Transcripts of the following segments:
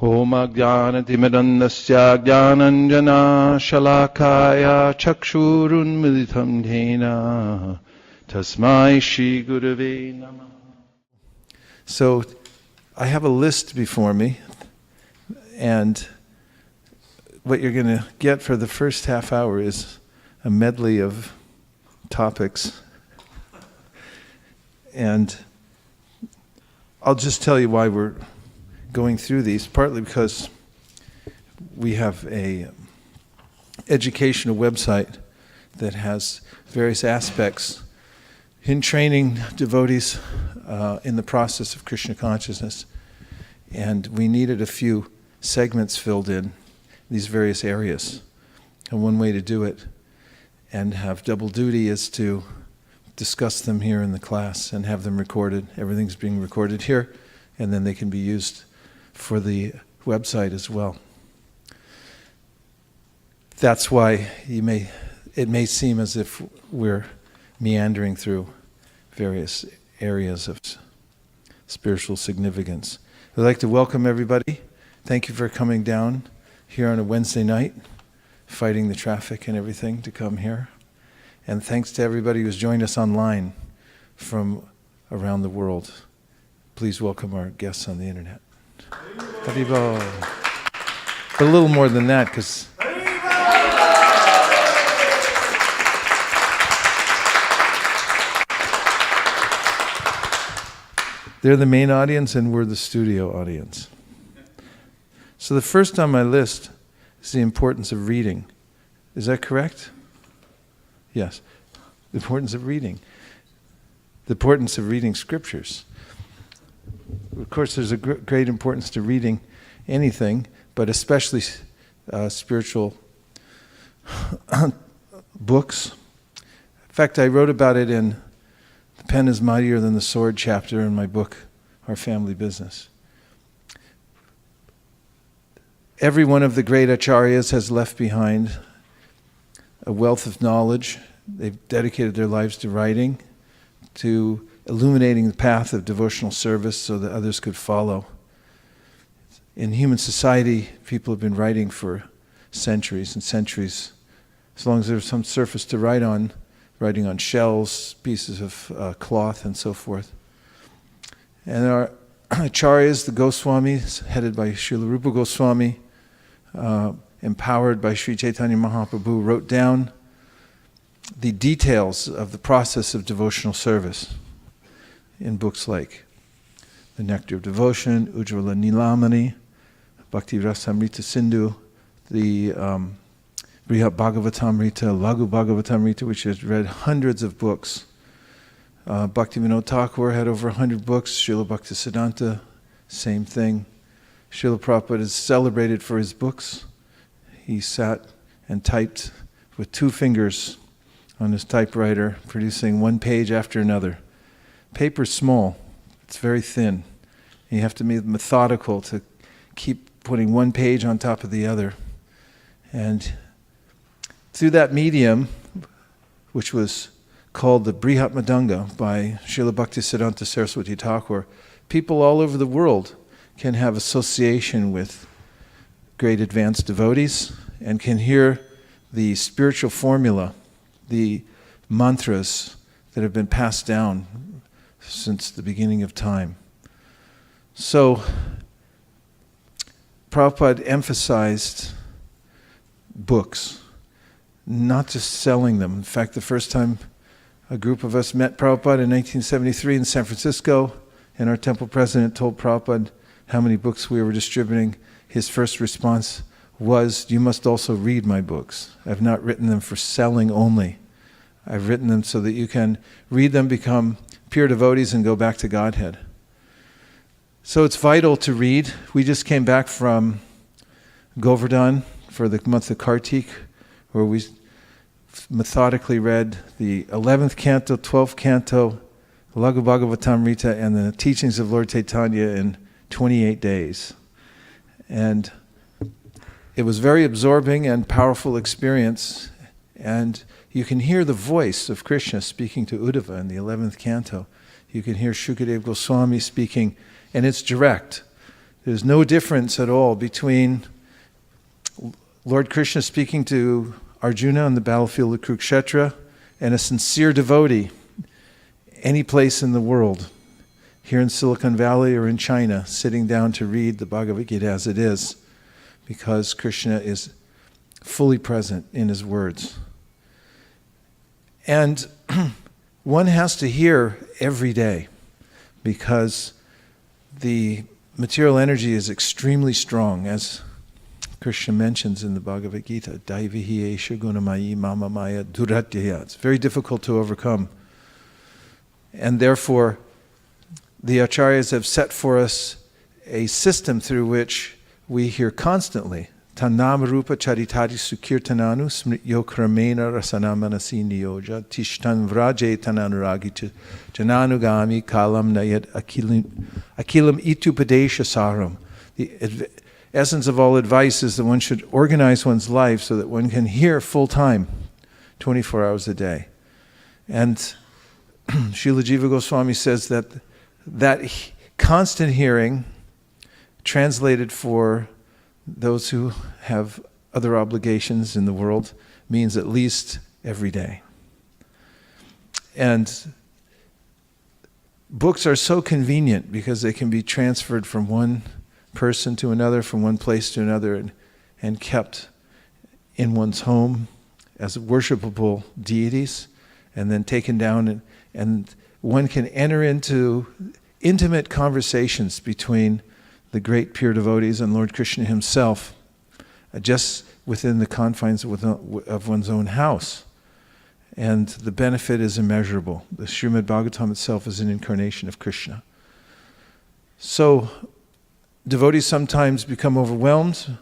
Om Ajnanatimidandasya Jnananjana Shalakaya Chakshurunmilitam Dhena Tasmai Shri Gurave Namah. So, I have a list before me, and what you're going to get for the first half hour is a medley of topics. And I'll just tell you why we're going through these, partly because we have a educational website that has various aspects in training devotees in the process of Krishna consciousness. And we needed a few segments filled in these various areas. And one way to do it and have double duty is to discuss them here in the class and have them recorded. Everything's being recorded here, and then they can be used for the website as well. That's why it may seem as if we're meandering through various areas of spiritual significance. I'd like to welcome everybody. Thank you for coming down here on a Wednesday night, fighting the traffic and everything to come here. And thanks to everybody who's joined us online from around the world. Please welcome our guests on the internet. Haribo. But a little more than that, because they're the main audience and we're the studio audience. So the first on my list is the importance of reading. Is that correct? Yes. The importance of reading. The importance of reading scriptures. Of course, there's a great importance to reading anything, but especially spiritual books. In fact, I wrote about it in The Pen is Mightier Than the Sword chapter in my book, Our Family Business. Every one of the great acharyas has left behind a wealth of knowledge. They've dedicated their lives to writing, to illuminating the path of devotional service so that others could follow. In human society, people have been writing for centuries and centuries. As long as there's some surface to write on, writing on shells, pieces of cloth, and so forth. And our acharyas, the Goswamis, headed by Srila Rupa Goswami, empowered by Sri Chaitanya Mahaprabhu, wrote down the details of the process of devotional service in books like The Nectar of Devotion, Ujjvala Nilamani, Bhakti Rasamrita Sindhu, the Brihat Bhagavatamrita, Laghu Bhagavatamrita, which has read hundreds of books. Bhaktivinoda Thakur had over 100 books. Srila Bhaktisiddhanta, same thing. Srila Prabhupada is celebrated for his books. He sat and typed with 2 fingers on his typewriter, producing one page after another. Paper's small, it's very thin. You have to be methodical to keep putting one page on top of the other. And through that medium, which was called the Brihat Madanga by Srila Bhaktisiddhanta Saraswati Thakur, people all over the world can have association with great advanced devotees and can hear the spiritual formula, the mantras that have been passed down since the beginning of time. So, Prabhupada emphasized books, not just selling them. In fact, the first time a group of us met Prabhupada in 1973 in San Francisco, and our temple president told Prabhupada how many books we were distributing, his first response was, "You must also read my books. I've not written them for selling only. I've written them so that you can read them, become pure devotees, and go back to Godhead." So it's vital to read. We just came back from Govardhan for the month of Kartik, where we methodically read the 11th canto, 12th canto, Laghu Bhagavatamrita, and the teachings of Lord Chaitanya in 28 days. And it was very absorbing and powerful experience. And you can hear the voice of Krishna speaking to Uddhava in the 11th canto. You can hear Shukadev Goswami speaking, and it's direct. There's no difference at all between Lord Krishna speaking to Arjuna on the battlefield of Kurukshetra and a sincere devotee any place in the world, here in Silicon Valley or in China, sitting down to read the Bhagavad Gita as it is, because Krishna is fully present in his words. And one has to hear every day, because the material energy is extremely strong, as Krishna mentions in the Bhagavad Gita, Daivihi esha gunamayi mama maya duratyaya. It's very difficult to overcome. And therefore, the acharyas have set for us a system through which we hear constantly, Tanam rupa charitari sukirtananu smrityo kramena rasanamanasi niyoja tishtan vraje tananuragi jananugami kalam nayat akilam itupadesha saram. The essence of all advice is that one should organize one's life so that one can hear full time, 24 hours a day. And Srila Jiva Goswami says that constant hearing, translated for those who have other obligations in the world, means at least every day. And books are so convenient because they can be transferred from one person to another, from one place to another, and kept in one's home as worshipable deities, and then taken down, and one can enter into intimate conversations between the great pure devotees and Lord Krishna himself, just within the confines of one's own house. And the benefit is immeasurable. The Srimad Bhagavatam itself is an incarnation of Krishna. So, devotees sometimes become overwhelmed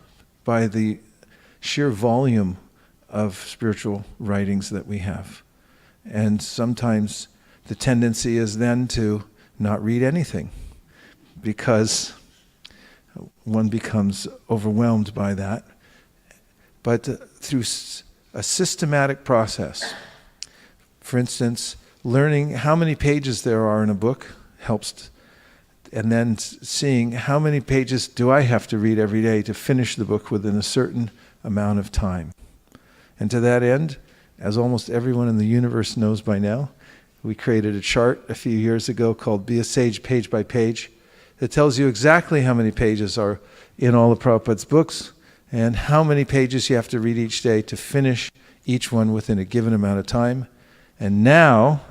by the sheer volume of spiritual writings that we have. And sometimes the tendency is then to not read anything, because one becomes overwhelmed by that. But through a systematic process, for instance, learning how many pages there are in a book helps, and then seeing how many pages do I have to read every day to finish the book within a certain amount of time. And to that end, as almost everyone in the universe knows by now, we created a chart a few years ago called Be a Sage Page by Page that tells you exactly how many pages are in all of Prabhupada's books and how many pages you have to read each day to finish each one within a given amount of time. And now,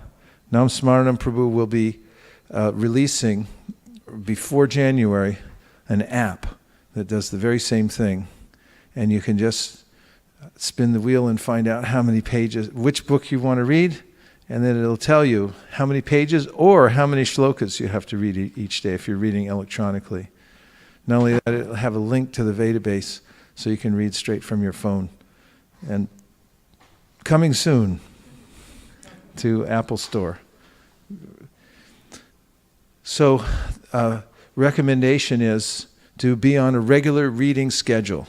Nam Smaranam Prabhu will be releasing, before January, an app that does the very same thing. And you can just spin the wheel and find out how many pages, which book you want to read, and then it'll tell you how many pages or how many shlokas you have to read each day if you're reading electronically. Not only that, it'll have a link to the database so you can read straight from your phone. And coming soon to Apple Store. So, recommendation is to be on a regular reading schedule.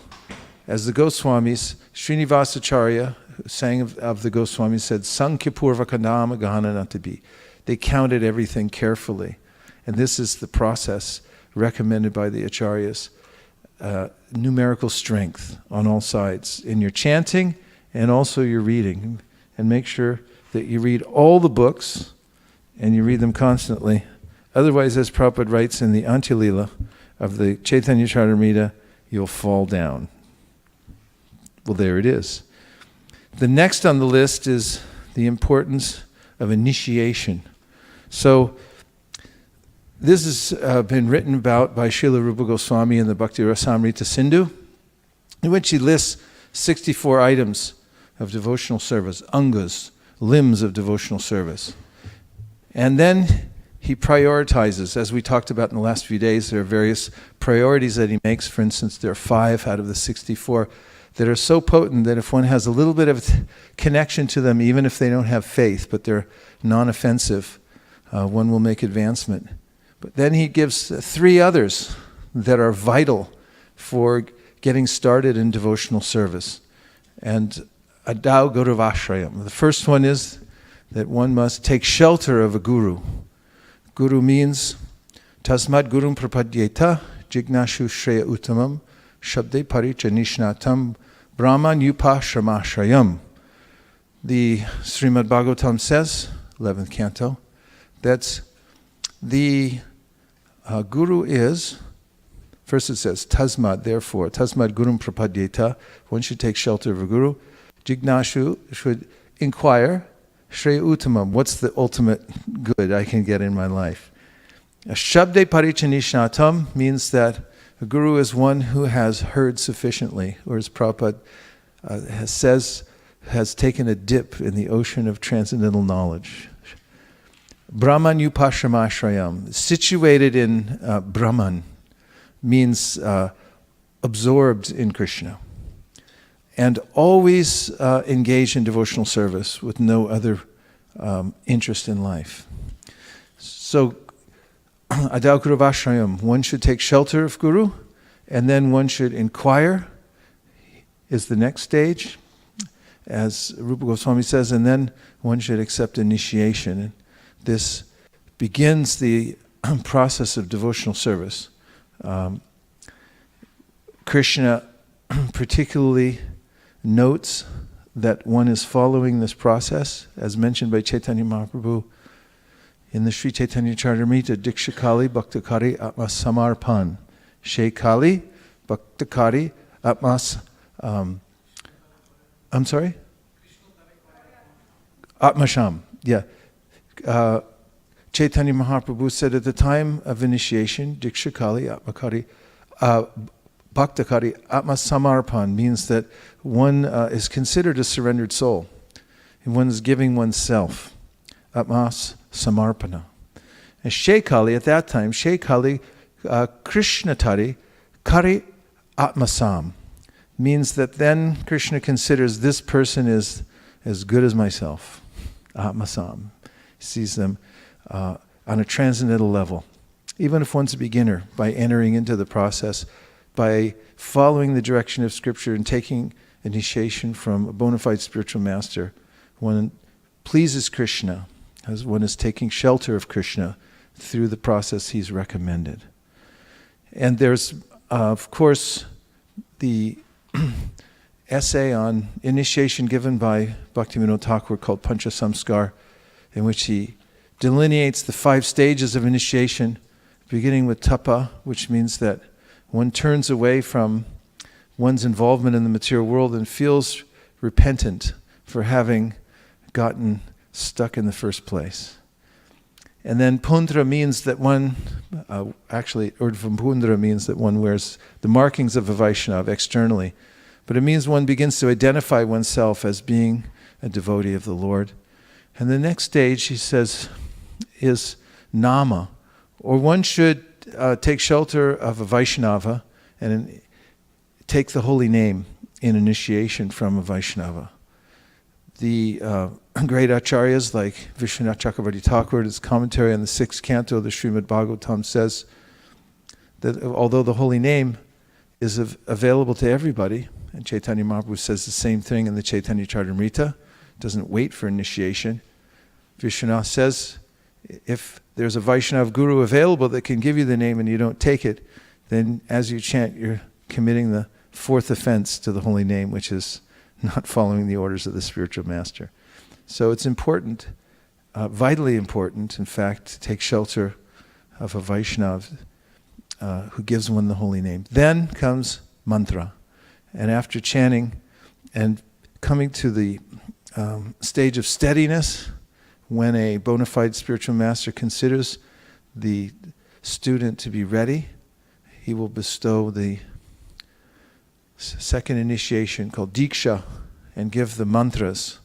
As the Goswamis, Srinivasacharya, who sang of the Goswamis, said, Sankhya-purvaka nama gahananatabi. They counted everything carefully. And this is the process recommended by the Acharyas. Numerical strength on all sides, in your chanting and also your reading. And make sure that you read all the books and you read them constantly. Otherwise, as Prabhupada writes in the Antya-lila of the Chaitanya Charitamrita, you'll fall down. Well, there it is. The next on the list is the importance of initiation. So, this has been written about by Srila Rupa Goswami in the Bhakti Rasamrita Sindhu, in which he lists 64 items of devotional service, angas, limbs of devotional service. And then he prioritizes, as we talked about in the last few days, there are various priorities that he makes. For instance, there are 5 out of the 64 that are so potent that if one has a little bit of connection to them, even if they don't have faith, but they're non-offensive, one will make advancement. But then he gives 3 others that are vital for getting started in devotional service. And Adau Guruvashrayam. The first one is that one must take shelter of a guru. Guru means Tasmad Gurum Prapadyeta jignashu shreya uttamam shabde parichanishnatam brahman upashramashrayam. The Srimad Bhagavatam says, 11th canto, that the guru is, first it says, tasmad, therefore, tasmad gurum prapadyeta, one should take shelter of a guru. Jignashu should inquire, shreya uttamam, what's the ultimate good I can get in my life? Shabde parichanishnatam means that a guru is one who has heard sufficiently, or as Prabhupada has taken a dip in the ocean of transcendental knowledge. Brahman upashramashrayam, situated in Brahman, means absorbed in Krishna. And always engaged in devotional service with no other interest in life. So, Adau Guruvashrayam, one should take shelter of Guru, and then one should inquire, is the next stage, as Rupa Goswami says, and then one should accept initiation. And this begins the process of devotional service. Krishna particularly notes that one is following this process, as mentioned by Chaitanya Mahaprabhu in the Sri Chaitanya Charitamrita, Dikshakali Bhaktakari Atma Samarpan. Shekali Bhaktakari Atmas, I'm sorry? Atmasham, yeah. Chaitanya Mahaprabhu said at the time of initiation, Dikshakali Atmakari, Bhaktakari Atma Samarpan means that one is considered a surrendered soul. And one is giving oneself. Atmas Samarpana. And Shekali, at that time, Shekali Krishnatari Kari Atmasam means that then Krishna considers this person is as good as myself. Atmasam. He sees them on a transcendental level. Even if one's a beginner, by entering into the process, by following the direction of Scripture and taking initiation from a bona fide spiritual master, one pleases Krishna, as one is taking shelter of Krishna through the process he's recommended. And there's, of course, the essay on initiation given by Bhaktivinoda Thakur called Pancha Samskar, in which he delineates the 5 stages of initiation, beginning with tapa, which means that one turns away from one's involvement in the material world and feels repentant for having gotten stuck in the first place. And then pundra means that one, pundra means that one wears the markings of a Vaishnava externally. But it means one begins to identify oneself as being a devotee of the Lord. And the next stage, he says, is nama, or one should take shelter of a Vaishnava and take the holy name in initiation from a Vaishnava. The great acharyas like Vishwanath Chakravarti Thakur, his commentary on the 6th canto of the Srimad Bhagavatam, says that although the holy name is available to everybody, and Chaitanya Mahaprabhu says the same thing in the Chaitanya Charitamrita, doesn't wait for initiation. Vishwanath says, if there's a Vaishnava guru available that can give you the name and you don't take it, then as you chant, you're committing the 4th offense to the holy name, which is not following the orders of the spiritual master. So it's important, vitally important, in fact, to take shelter of a Vaishnava who gives one the holy name. Then comes mantra. And after chanting and coming to the stage of steadiness, when a bona fide spiritual master considers the student to be ready, he will bestow the second initiation called Diksha and give the mantras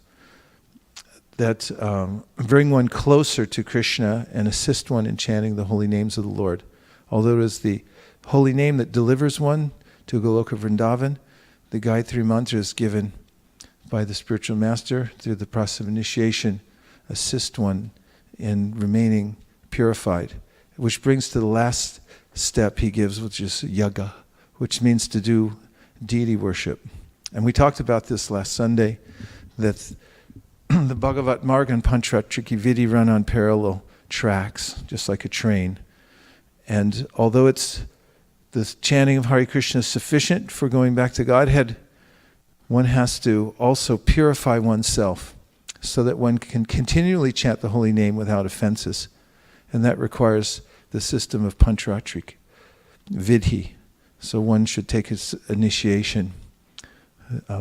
that bring one closer to Krishna and assist one in chanting the holy names of the Lord. Although it is the holy name that delivers one to Goloka Vrindavan, the Gayatri mantra is given by the spiritual master through the process of initiation, assist one in remaining purified, which brings to the last step he gives, which is yaga, which means to do deity worship. And we talked about this last Sunday, that the Bhagavat Marg and Panchatriki Vidhi run on parallel tracks, just like a train. And although it's the chanting of Hare Krishna is sufficient for going back to Godhead, one has to also purify oneself so that one can continually chant the holy name without offenses. And that requires the system of Pancharatrik, Vidhi. So one should take his initiation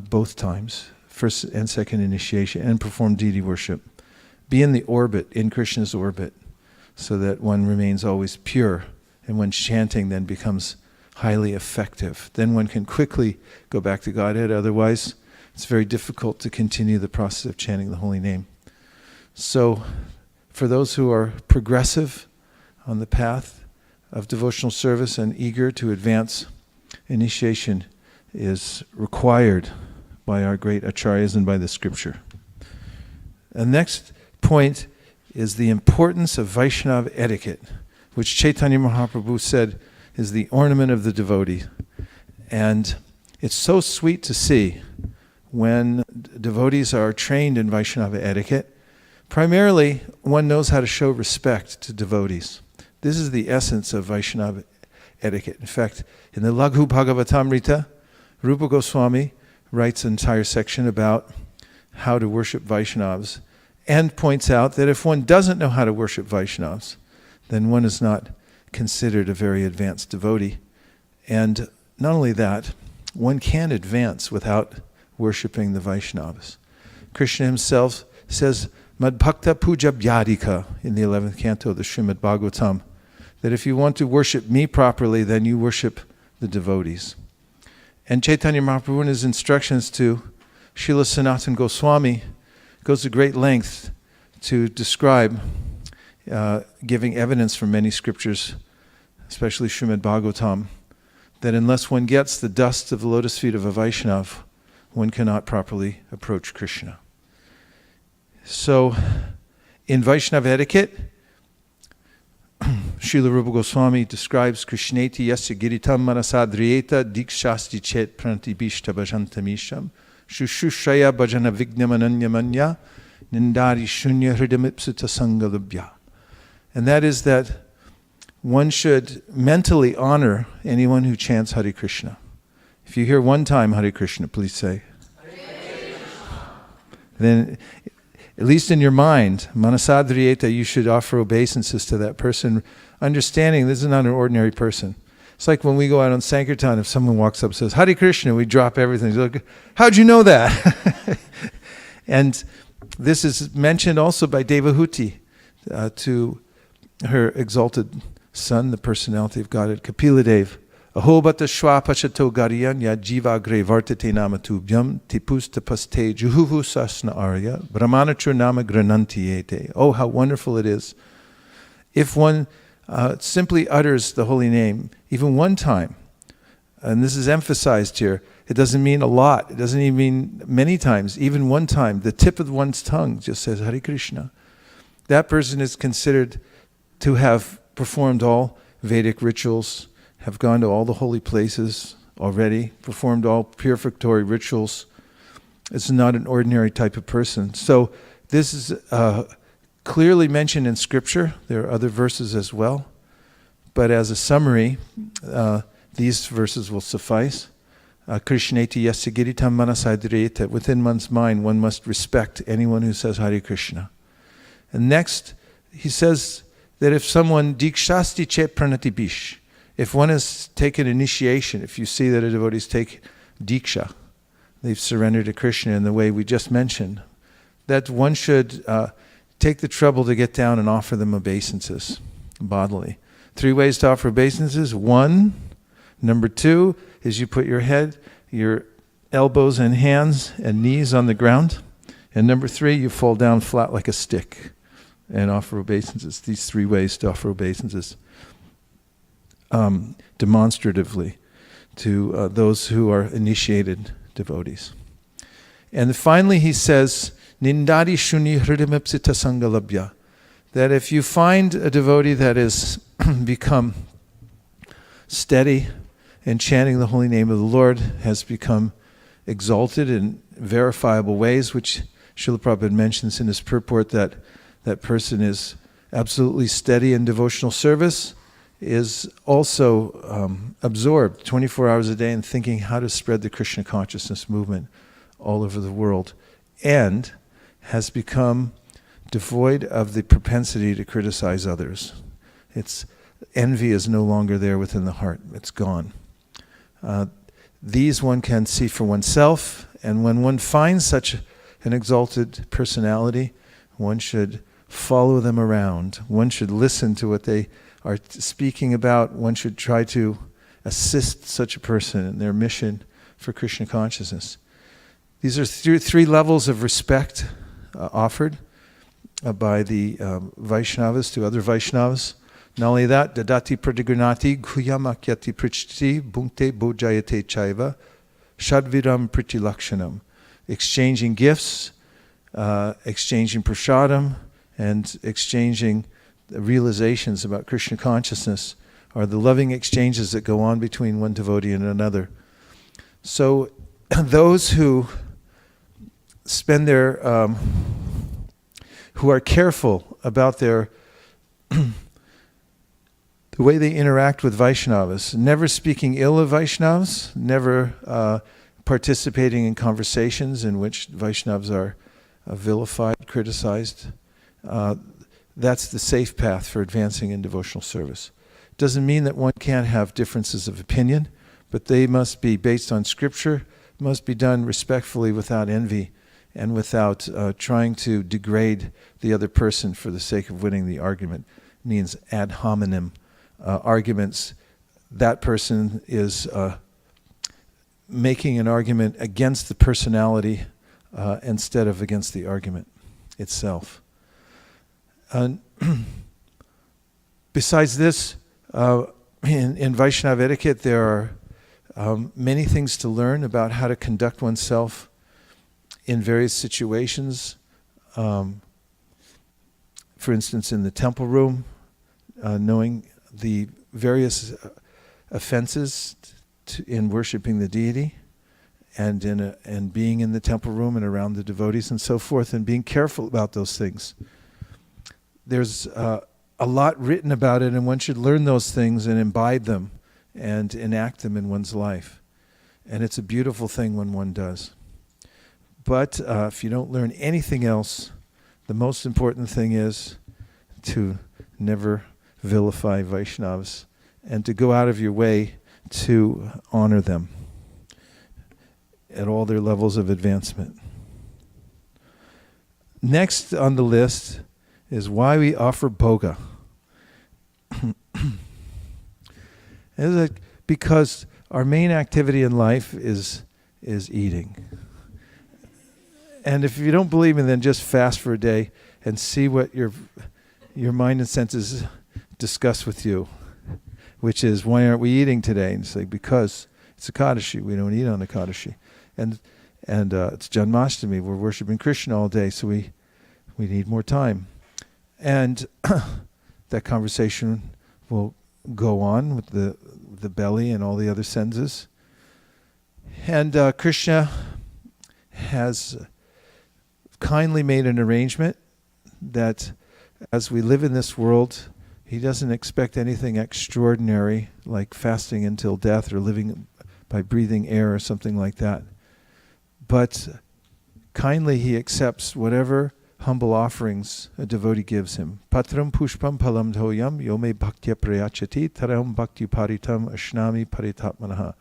both times, first and second initiation, and perform deity worship. Be in the orbit, in Krishna's orbit, so that one remains always pure, and when chanting then becomes highly effective. Then one can quickly go back to Godhead, otherwise it's very difficult to continue the process of chanting the holy name. So, for those who are progressive on the path of devotional service and eager to advance, initiation is required by our great acharyas and by the scripture. The next point is the importance of Vaishnava etiquette, which Chaitanya Mahaprabhu said is the ornament of the devotee. And it's so sweet to see when devotees are trained in Vaishnava etiquette. Primarily, one knows how to show respect to devotees. This is the essence of Vaishnava etiquette. In fact, in the Laghu Bhagavatamrita, Rupa Goswami writes an entire section about how to worship Vaishnavas and points out that if one doesn't know how to worship Vaishnavas, then one is not considered a very advanced devotee. And not only that, one can advance without worshipping the Vaishnavas. Krishna himself says, Madbhakta Puja Bhyadika, in the 11th canto of the Srimad Bhagavatam, that if you want to worship me properly, then you worship the devotees. And Chaitanya Mahaprabhu, in his instructions to Srila Sanatana Goswami, goes to great length to describe, giving evidence from many scriptures, especially Srimad Bhagavatam, that unless one gets the dust of the lotus feet of a Vaishnav, one cannot properly approach Krishna. So, in Vaishnava etiquette, Srila Rupa Goswami describes Krishneti yasya giritam manasadriyeta dikshasti chet pranatibishta bhajantamisham shushushaya bhajana vignamananyamanya nindari shunya hridamipsita sangalabhya. And that is that one should mentally honor anyone who chants Hare Krishna. If you hear one time Hare Krishna, please say. Then, at least in your mind, manasadriyeta, you should offer obeisances to that person, understanding this is not an ordinary person. It's like when we go out on Sankirtan, if someone walks up and says, Hare Krishna, we drop everything. Like, how'd you know that? And this is mentioned also by Devahuti to her exalted son, the personality of Godhead, Kapiladev. Aho bata shwa pachato gariyan ya jiva gre vartate nama tubhyam tipusta paste juhuhu sasna arya brahmanachur nama granantiyete. Oh, how wonderful it is if one simply utters the holy name, even one time. And this is emphasized here. It doesn't mean a lot. It doesn't even mean many times. Even one time, the tip of one's tongue just says Hare Krishna. That person is considered to have performed all Vedic rituals, have gone to all the holy places already, performed all purificatory rituals. It's not an ordinary type of person. So this is clearly mentioned in Scripture. There are other verses as well. But as a summary, these verses will suffice. Krishneti yasya giritam manasadriyeta. Within one's mind, one must respect anyone who says Hare Krishna. And next, he says that if someone dikshasti che pranatibish, if one has taken initiation, if you see that a devotee's take diksha, they've surrendered to Krishna in the way we just mentioned, that one should take the trouble to get down and offer them obeisances bodily. 3 ways to offer obeisances. 1, number 2 is you put your head, your elbows and hands and knees on the ground. And number 3, you fall down flat like a stick and offer obeisances. These 3 ways to offer obeisances demonstratively to those who are initiated devotees. And finally he says, Nindari shuni hridamipsita sangalabhya, that if you find a devotee that has become steady in chanting the holy name of the Lord, has become exalted in verifiable ways, which Srila Prabhupada mentions in his purport, that that person is absolutely steady in devotional service, is also absorbed 24 hours a day in thinking how to spread the Krishna consciousness movement all over the world, and has become devoid of the propensity to criticize others. Envy is no longer there within the heart. It's gone. These one can see for oneself, and when one finds such an exalted personality, one should follow them around. One should listen to what they are speaking about. One should try to assist such a person in their mission for Krishna consciousness. These are three levels of respect offered by the Vaishnavas to other Vaishnavas. Not only that, dadati pratigunati guyamakyati prichti bhunkte bojayate chaiva shadviram pritilakshanam. Exchanging gifts, exchanging prasadam, and exchanging realizations about Krishna consciousness are the loving exchanges that go on between one devotee and another. So those who spend who are careful about the way they interact with Vaishnavas, never speaking ill of Vaishnavas, never participating in conversations in which Vaishnavas are vilified, criticized, that's the safe path for advancing in devotional service. Doesn't mean that one can't have differences of opinion, but they must be based on scripture, must be done respectfully without envy and without trying to degrade the other person for the sake of winning the argument. It means ad hominem arguments. That person is making an argument against the personality instead of against the argument itself. Besides this, in Vaishnava etiquette, there are many things to learn about how to conduct oneself in various situations. For instance, in the temple room, knowing the various offenses in worshiping the deity, and being in the temple room and around the devotees and so forth, and being careful about those things. There's a lot written about it, and one should learn those things and imbibe them and enact them in one's life. And it's a beautiful thing when one does. But if you don't learn anything else, the most important thing is to never vilify Vaishnavas and to go out of your way to honor them at all their levels of advancement. Next on the list is why we offer bhoga. Because our main activity in life is eating. And if you don't believe me, then just fast for a day and see what your mind and senses discuss with you, which is, why aren't we eating today? And it's like, because it's Ekadashi, we don't eat on Ekadashi. And it's Janmashtami, we're worshiping Krishna all day, so we need more time. And that conversation will go on with the belly and all the other senses. And Krishna has kindly made an arrangement that as we live in this world, he doesn't expect anything extraordinary like fasting until death or living by breathing air or something like that. But kindly he accepts whatever humble offerings a devotee gives him. Patram pushpam palam dhoyam yome bhaktya prayachati taram bhakti paritam ashnami paritapmanaha.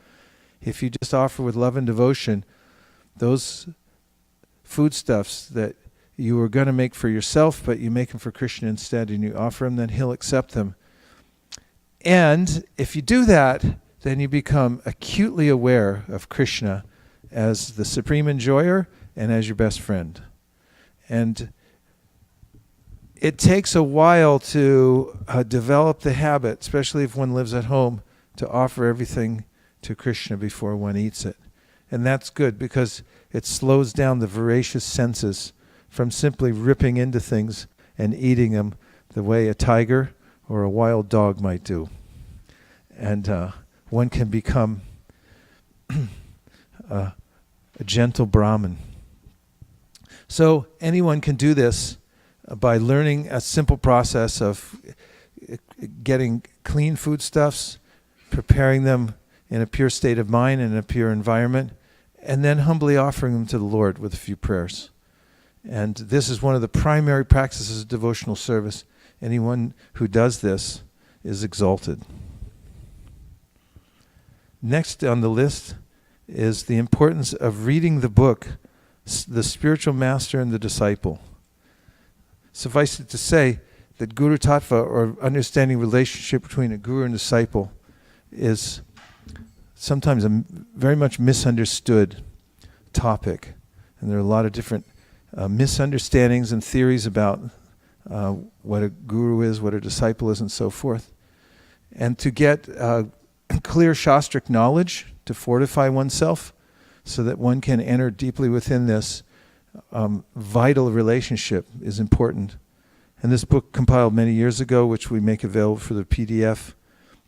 If you just offer with love and devotion those foodstuffs that you were going to make for yourself, but you make them for Krishna instead, and you offer them, then he'll accept them. And if you do that, then you become acutely aware of Krishna as the supreme enjoyer and as your best friend. And it takes a while to develop the habit, especially if one lives at home, to offer everything to Krishna before one eats it. And that's good because it slows down the voracious senses from simply ripping into things and eating them the way a tiger or a wild dog might do. And one can become a gentle Brahmin. So anyone can do this by learning a simple process of getting clean foodstuffs, preparing them in a pure state of mind and a pure environment, and then humbly offering them to the Lord with a few prayers. And this is one of the primary practices of devotional service. Anyone who does this is exalted. Next on the list is the importance of reading the book, The Spiritual Master and the Disciple. Suffice it to say that Guru Tattva, or understanding relationship between a guru and disciple, is sometimes a very much misunderstood topic. And there are a lot of different misunderstandings and theories about what a guru is, what a disciple is, and so forth. And to get clear Shastric knowledge to fortify oneself so that one can enter deeply within this vital relationship is important. And this book, compiled many years ago, which we make available for the PDF,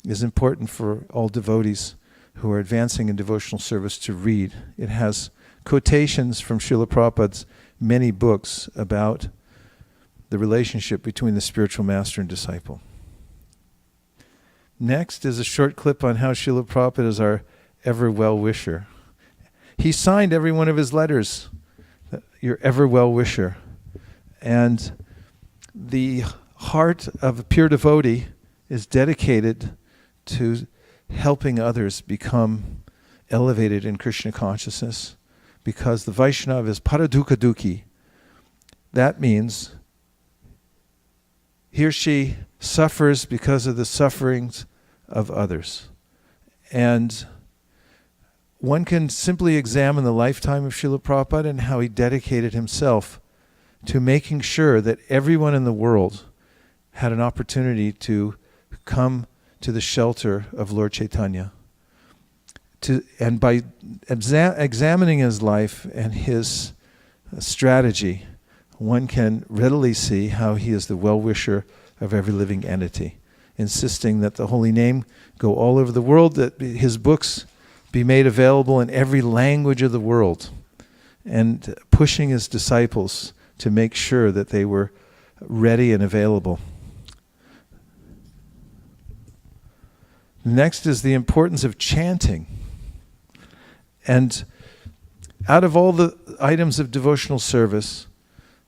is important for all devotees who are advancing in devotional service to read. It has quotations from Srila Prabhupada's many books about the relationship between the spiritual master and disciple. Next is a short clip on how Srila Prabhupada is our ever well-wisher. He signed every one of his letters, your ever well-wisher. And the heart of a pure devotee is dedicated to helping others become elevated in Krishna consciousness, because the Vaishnava is paradukha dukhi. That means he or she suffers because of the sufferings of others. And one can simply examine the lifetime of Srila Prabhupada and how he dedicated himself to making sure that everyone in the world had an opportunity to come to the shelter of Lord Chaitanya. And by examining his life and his strategy, one can readily see how he is the well-wisher of every living entity, insisting that the holy name go all over the world, that his books be made available in every language of the world, and pushing his disciples to make sure that they were ready and available. Next is the importance of chanting. And out of all the items of devotional service,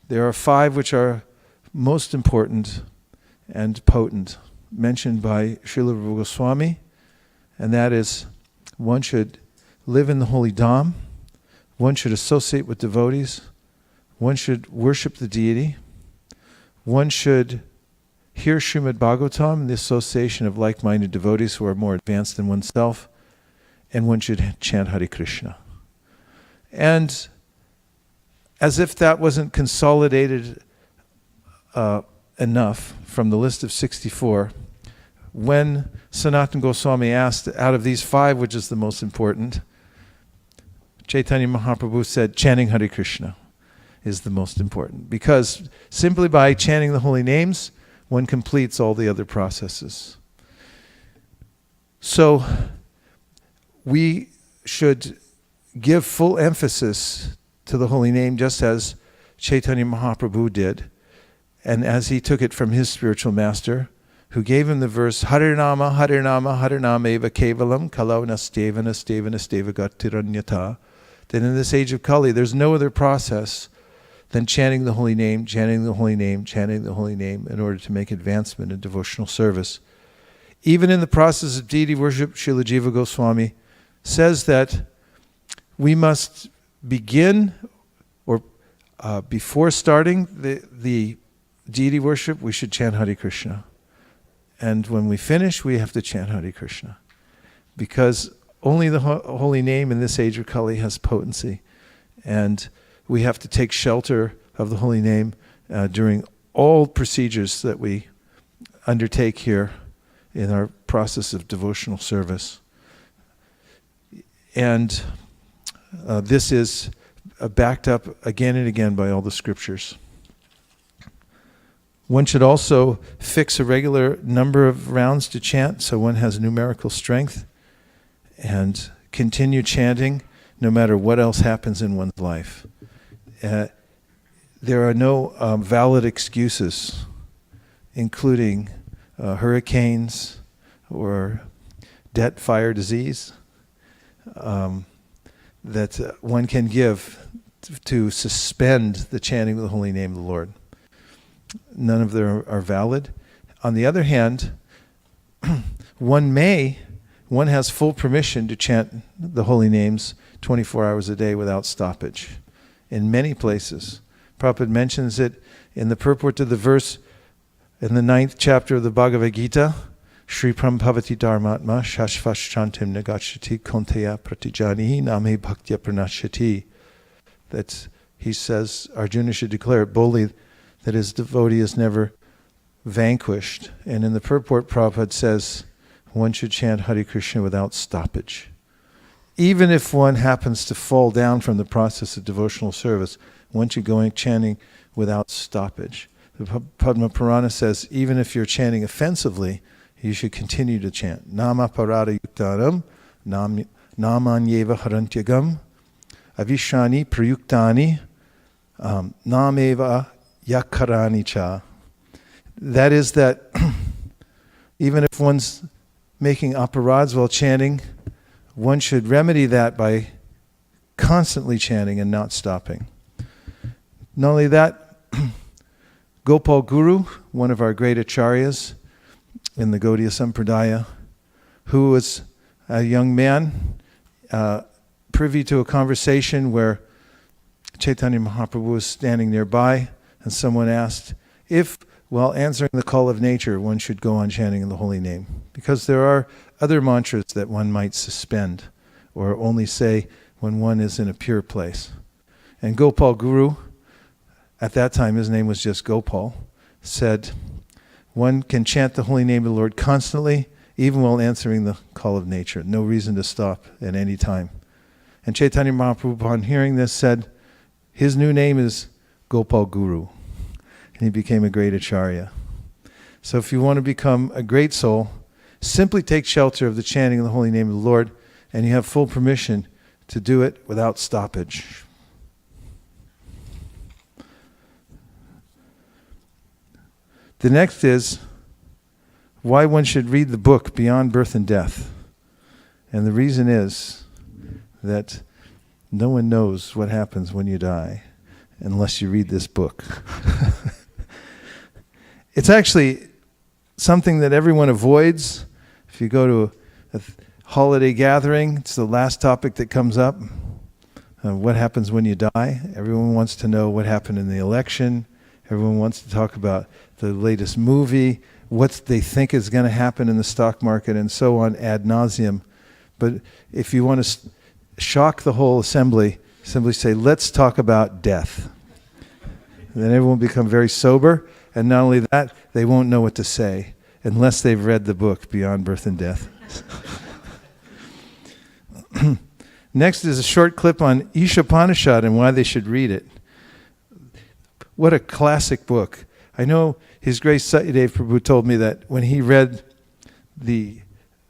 there are 5 which are most important and potent, mentioned by Srila Rupa Goswami, and that is, one should live in the holy Dham, one should associate with devotees, one should worship the deity, one should hear Srimad Bhagavatam in the association of like-minded devotees who are more advanced than oneself, and one should chant Hare Krishna. And as if that wasn't consolidated enough from the list of 64, when Sanatana Goswami asked, out of these 5, which is the most important, Chaitanya Mahaprabhu said, chanting Hare Krishna is the most important. Because simply by chanting the holy names, one completes all the other processes. So we should give full emphasis to the holy name, just as Chaitanya Mahaprabhu did, and as he took it from his spiritual master, who gave him the verse, Harinama, Harinama, Harinama eva kevalam, kalau nasteva, nasteva, nasteva gatiranyata, that in this age of Kali, there's no other process than chanting the holy name, chanting the holy name, chanting the holy name, in order to make advancement in devotional service. Even in the process of deity worship, Srila Jiva Goswami says that we must begin, or before starting the deity worship, we should chant Hare Krishna. And when we finish, we have to chant Hare Krishna. Because only the holy name in this age of Kali has potency. And we have to take shelter of the holy name during all procedures that we undertake here in our process of devotional service. And this is backed up again and again by all the scriptures. One should also fix a regular number of rounds to chant so one has numerical strength, and continue chanting no matter what else happens in one's life. There are no valid excuses, including hurricanes, or debt, fire, disease, that one can give to suspend the chanting of the holy name of the Lord. None of them are valid. On the other hand, one has full permission to chant the holy names 24 hours a day without stoppage. In many places. Prabhupada mentions it in the purport to the verse in the 9th chapter of the Bhagavad Gita, Shri Prambhavati Dharmatma Shashvash Chantim Nagachati Konteya Pratijani Name Bhaktya Pranashati. That he says Arjuna should declare it boldly that his devotee is never vanquished. And in the purport, Prabhupada says one should chant Hare Krishna without stoppage. Even if one happens to fall down from the process of devotional service, one should go chanting without stoppage. The Padma Purana says even if you're chanting offensively, you should continue to chant. Nama parada yuktanam, namanyeva harantyagam, avishani prayuktani, nameva yakarani cha. That is that even if one's making aparads while chanting, one should remedy that by constantly chanting and not stopping. Not only that, Gopal Guru, one of our great acharyas in the Gaudiya Sampradaya, who was a young man privy to a conversation where Chaitanya Mahaprabhu was standing nearby, and someone asked if, while answering the call of nature, one should go on chanting the holy name. Because there are other mantras that one might suspend or only say when one is in a pure place. And Gopal Guru, at that time his name was just Gopal, said one can chant the holy name of the Lord constantly, even while answering the call of nature. No reason to stop at any time. And Chaitanya Mahaprabhu, upon hearing this, said his new name is Gopal Guru. And he became a great acharya. So if you want to become a great soul, simply take shelter of the chanting of the holy name of the Lord, and you have full permission to do it without stoppage. The next is why one should read the book Beyond Birth and Death. And the reason is that no one knows what happens when you die unless you read this book. It's actually something that everyone avoids. If you go to a holiday gathering, it's the last topic that comes up. What happens when you die? Everyone wants to know what happened in the election. Everyone wants to talk about the latest movie, what they think is going to happen in the stock market, and so on ad nauseum. But if you want to shock the whole assembly, simply say, let's talk about death. And then everyone will become very sober, and not only that, they won't know what to say unless they've read the book Beyond Birth and Death. Next is a short clip on Ishopanishad and why they should read it. What a classic book. I know His Grace Satyadev Prabhu told me that when he read the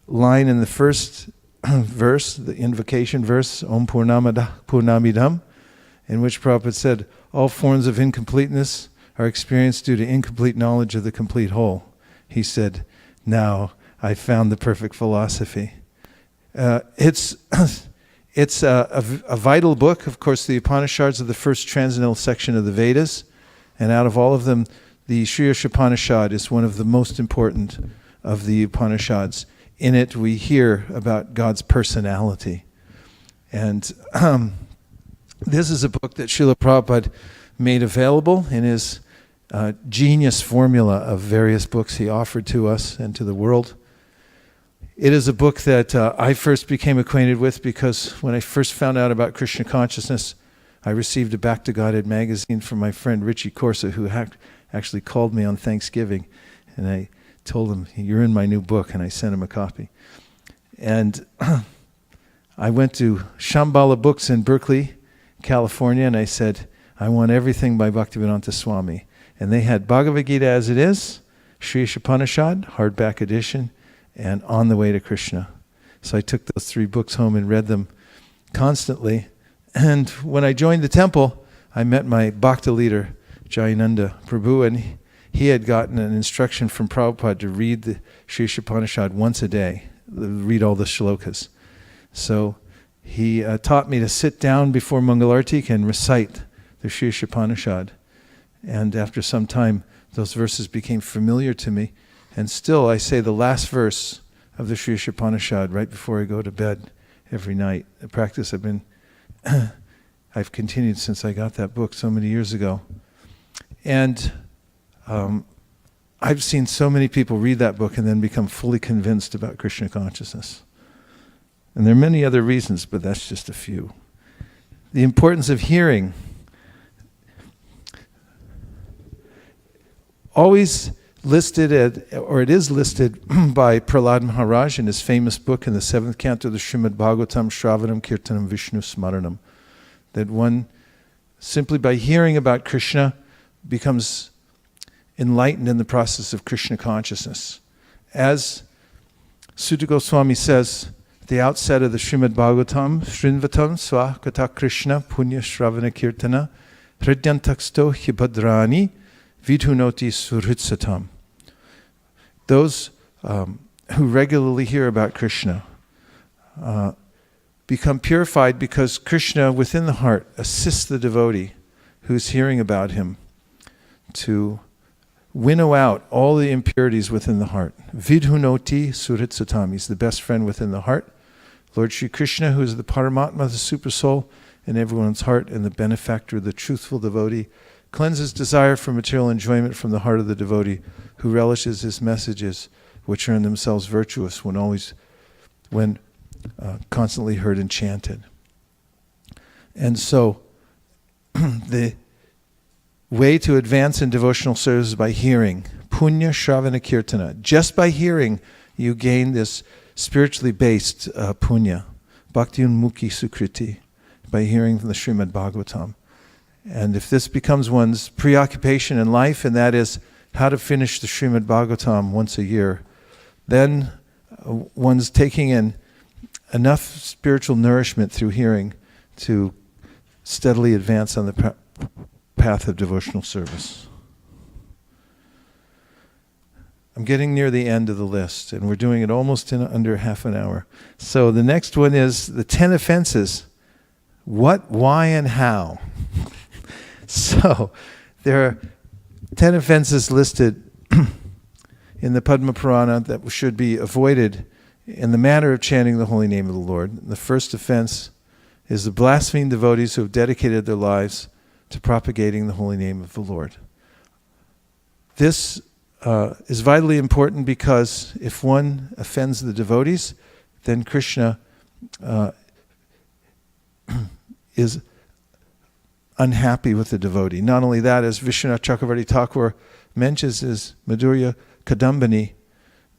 line in the first verse, the invocation verse, Om Purnamidam, in which Prabhupada said, all forms of incompleteness are experienced due to incomplete knowledge of the complete whole. He said, now I found the perfect philosophy. It's a vital book. Of course, the Upanishads are the first transcendental section of the Vedas, and out of all of them, the Sri Upanishad is one of the most important of the Upanishads. In it, we hear about God's personality. And this is a book that Srila Prabhupada made available in his genius formula of various books he offered to us and to the world. It is a book that I first became acquainted with because when I first found out about Krishna consciousness, I received a Back to Godhead magazine from my friend Richie Corsa, who actually called me on Thanksgiving. And I told him, you're in my new book, and I sent him a copy. And I went to Shambhala Books in Berkeley, California, and I said, I want everything by Bhaktivedanta Swami. And they had Bhagavad Gita as it is, Sri Upanishad, hardback edition, and On the Way to Krishna. So I took those 3 books home and read them constantly. And when I joined the temple, I met my Bhakti leader, Jayananda Prabhu, and he had gotten an instruction from Prabhupada to read the Sri Upanishad once a day, read all the shlokas. So he taught me to sit down before Mangalartik and recite the Sri Upanishad. And after some time, those verses became familiar to me. And still, I say the last verse of the Sri Upanishad right before I go to bed every night. A practice I've continued since I got that book so many years ago. And I've seen so many people read that book and then become fully convinced about Krishna consciousness. And there are many other reasons, but that's just a few. The importance of hearing. Always listed, it is listed by Prahlad Maharaj in his famous book in the 7th canto, the Srimad Bhagavatam, Shravanam Kirtanam Vishnu Smaranam, that one, simply by hearing about Krishna, becomes enlightened in the process of Krishna consciousness. As Sutta Goswami says at the outset of the Srimad Bhagavatam, Srinvatam Sva Kata Krishna Punya Shravana Kirtana Hridyantaksto Hibhadrani Vidhunoti Surhitsatam. Those who regularly hear about Krishna become purified because Krishna within the heart assists the devotee who's hearing about him to winnow out all the impurities within the heart. Vidhunoti Surhitsatam. He's the best friend within the heart. Lord Sri Krishna, who is the Paramatma, the Supersoul, in everyone's heart and the benefactor, the truthful devotee, cleanses desire for material enjoyment from the heart of the devotee who relishes his messages, which are in themselves virtuous when constantly heard and chanted. And so, the way to advance in devotional service is by hearing. Punya Shravana Kirtana. Just by hearing, you gain this spiritually based punya. Bhakti Unmukhi Sukriti. By hearing from the Srimad Bhagavatam. And if this becomes one's preoccupation in life, and that is how to finish the Srimad Bhagavatam once a year, then one's taking in enough spiritual nourishment through hearing to steadily advance on the path of devotional service. I'm getting near the end of the list, and we're doing it almost in under half an hour. So the next one is the 10 offenses. What, why, and how? So, there are 10 offenses listed in the Padma Purana that should be avoided in the matter of chanting the holy name of the Lord. The first offense is the blaspheming devotees who have dedicated their lives to propagating the holy name of the Lord. This is vitally important because if one offends the devotees, then Krishna is unhappy with the devotee. Not only that, as Vishwanath Chakravarti Thakur mentions as Madhurya Kadambini,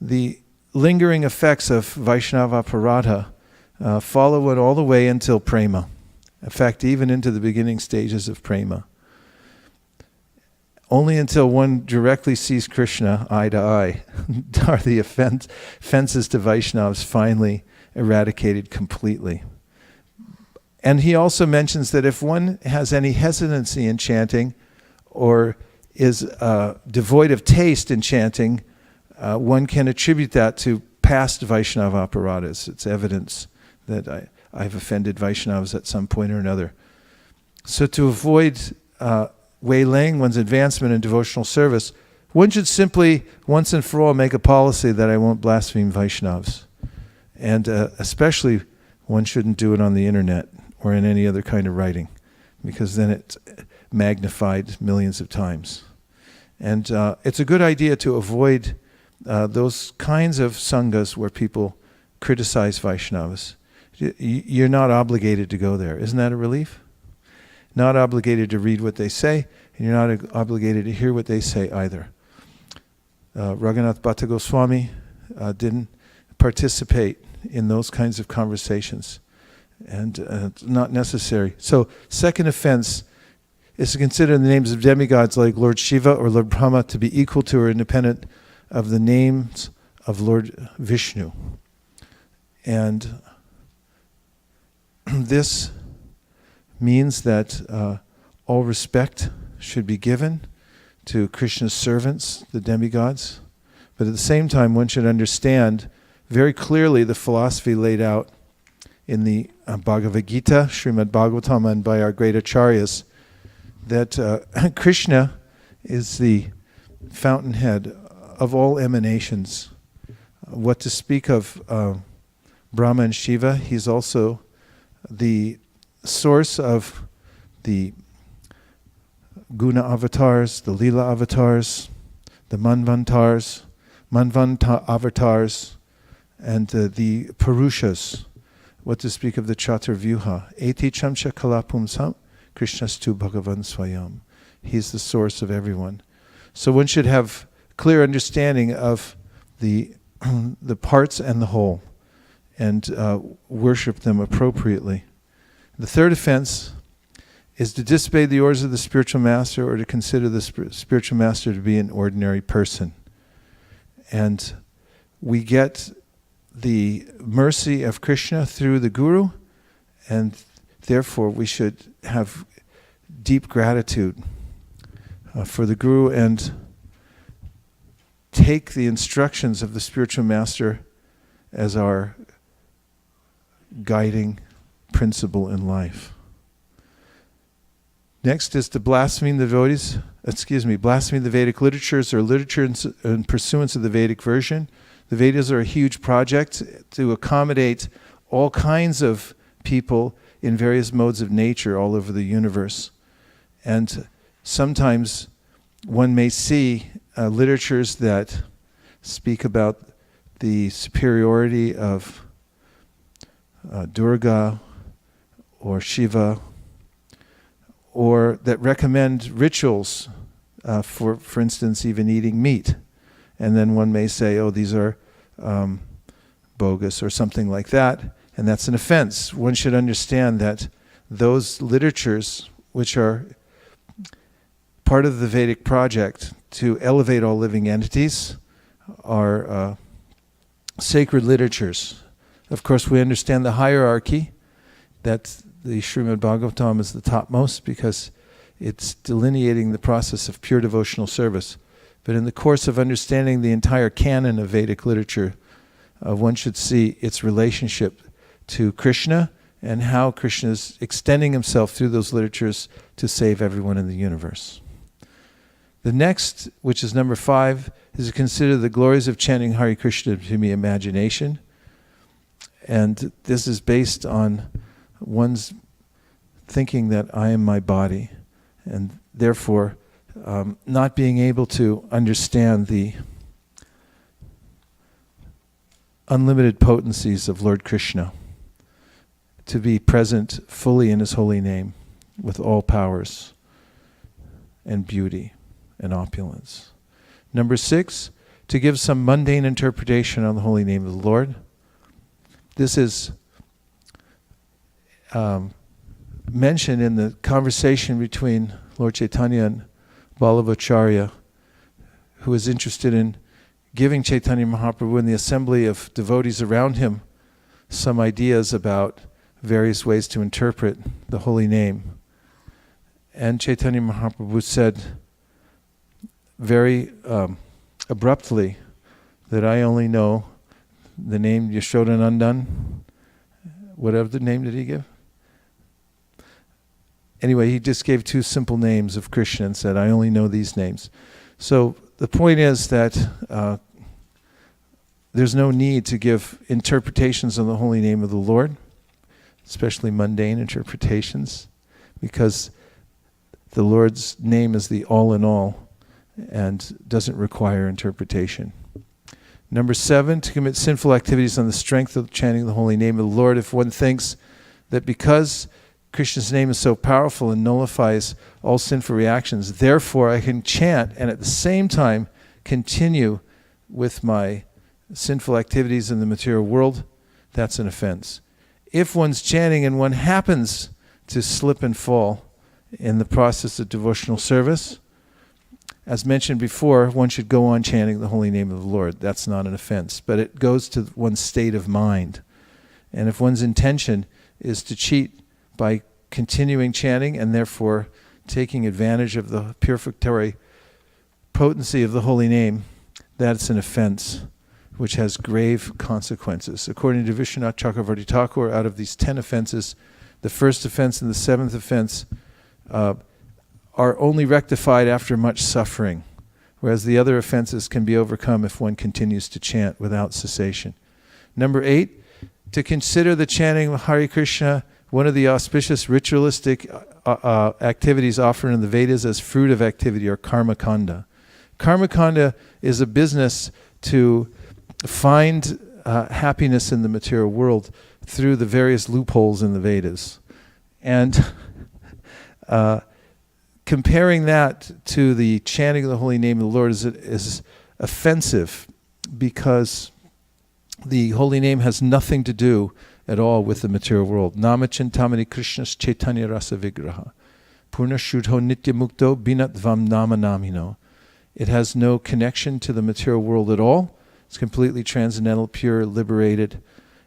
the lingering effects of Vaishnava Aparadha follow it all the way until prema. In fact, even into the beginning stages of prema. Only until one directly sees Krishna eye to eye are the offenses to Vaishnavas finally eradicated completely. And he also mentions that if one has any hesitancy in chanting or is devoid of taste in chanting, one can attribute that to past Vaishnava aparadhas. It's evidence that I've offended Vaishnavas at some point or another. So to avoid waylaying one's advancement in devotional service, one should simply, once and for all, make a policy that I won't blaspheme Vaishnavas. And especially, one shouldn't do it on the internet or in any other kind of writing, because then it's magnified millions of times. And it's a good idea to avoid those kinds of sanghas where people criticize Vaishnavas. You're not obligated to go there. Isn't that a relief? Not obligated to read what they say, and you're not obligated to hear what they say either. Raghunath Bhatta Goswami didn't participate in those kinds of conversations. And it's not necessary. So, second offense is to consider the names of demigods like Lord Shiva or Lord Brahma to be equal to or independent of the names of Lord Vishnu. And this means that all respect should be given to Krishna's servants, the demigods. But at the same time, one should understand very clearly the philosophy laid out in the Bhagavad Gita, Srimad Bhagavatam, and by our great acharyas, that Krishna is the fountainhead of all emanations. What to speak of Brahma and Shiva, he's also the source of the Guna avatars, the Lila avatars, the Manvanta avatars, and the Purushas. What to speak of the Chaturvyuha. Eti chamsha kalapumsam, Krishnastu Bhagavan Swayam. He's the source of everyone. So one should have clear understanding of the parts and the whole, and worship them appropriately. The third offense is to disobey the orders of the spiritual master, or to consider the spiritual master to be an ordinary person. And we get the mercy of Krishna through the Guru, and therefore we should have deep gratitude for the Guru and take the instructions of the spiritual master as our guiding principle in life. Next is to blaspheme the Vedic literatures or literature in pursuance of the Vedic version. The Vedas are a huge project to accommodate all kinds of people in various modes of nature all over the universe. And sometimes one may see literatures that speak about the superiority of Durga or Shiva, or that recommend rituals, for instance, even eating meat. And then one may say, oh, these are bogus or something like that, and that's an offense. One should understand that those literatures, which are part of the Vedic project to elevate all living entities, are sacred literatures. Of course, we understand the hierarchy, that the Srimad Bhagavatam is the topmost because it's delineating the process of pure devotional service. But in the course of understanding the entire canon of Vedic literature, one should see its relationship to Krishna and how Krishna is extending himself through those literatures to save everyone in the universe. The next, which is number 5, is to consider the glories of chanting Hare Krishna to be imagination. And this is based on one's thinking that I am my body, and therefore not being able to understand the unlimited potencies of Lord Krishna, to be present fully in his holy name with all powers and beauty and opulence. Number 6, to give some mundane interpretation on the holy name of the Lord. This is mentioned in the conversation between Lord Chaitanya and Ballavacharya, who was interested in giving Chaitanya Mahaprabhu and the assembly of devotees around him some ideas about various ways to interpret the holy name. And Chaitanya Mahaprabhu said very abruptly that I only know the name Yashodanandan. Whatever the name did he give? Anyway, he just gave 2 simple names of Krishna and said, I only know these names. So the point is that there's no need to give interpretations on the holy name of the Lord, especially mundane interpretations, because the Lord's name is the all in all and doesn't require interpretation. Number 7, to commit sinful activities on the strength of chanting the holy name of the Lord. If one thinks that because Krishna's name is so powerful and nullifies all sinful reactions, therefore I can chant and at the same time continue with my sinful activities in the material world, that's an offense. If one's chanting and one happens to slip and fall in the process of devotional service, as mentioned before, one should go on chanting the holy name of the Lord. That's not an offense, but it goes to one's state of mind. And if one's intention is to cheat by continuing chanting and therefore taking advantage of the purificatory potency of the holy name, that's an offense which has grave consequences. According to Vishwanath Chakravarti Thakur, out of these 10 offenses, the first offense and the seventh offense are only rectified after much suffering, whereas the other offenses can be overcome if one continues to chant without cessation. Number 8, to consider the chanting of Hare Krishna one of the auspicious ritualistic activities offered in the Vedas as fruit of activity, or karma kanda. Karma kanda is a business to find happiness in the material world through the various loopholes in the Vedas. And comparing that to the chanting of the holy name of the Lord is offensive, because the holy name has nothing to do at all with the material world. Nama chintamani Krishna's chaitanya rasa vigraha. Purna shudho nitya mukto binatvam nama namino. It has no connection to the material world at all. It's completely transcendental, pure, liberated,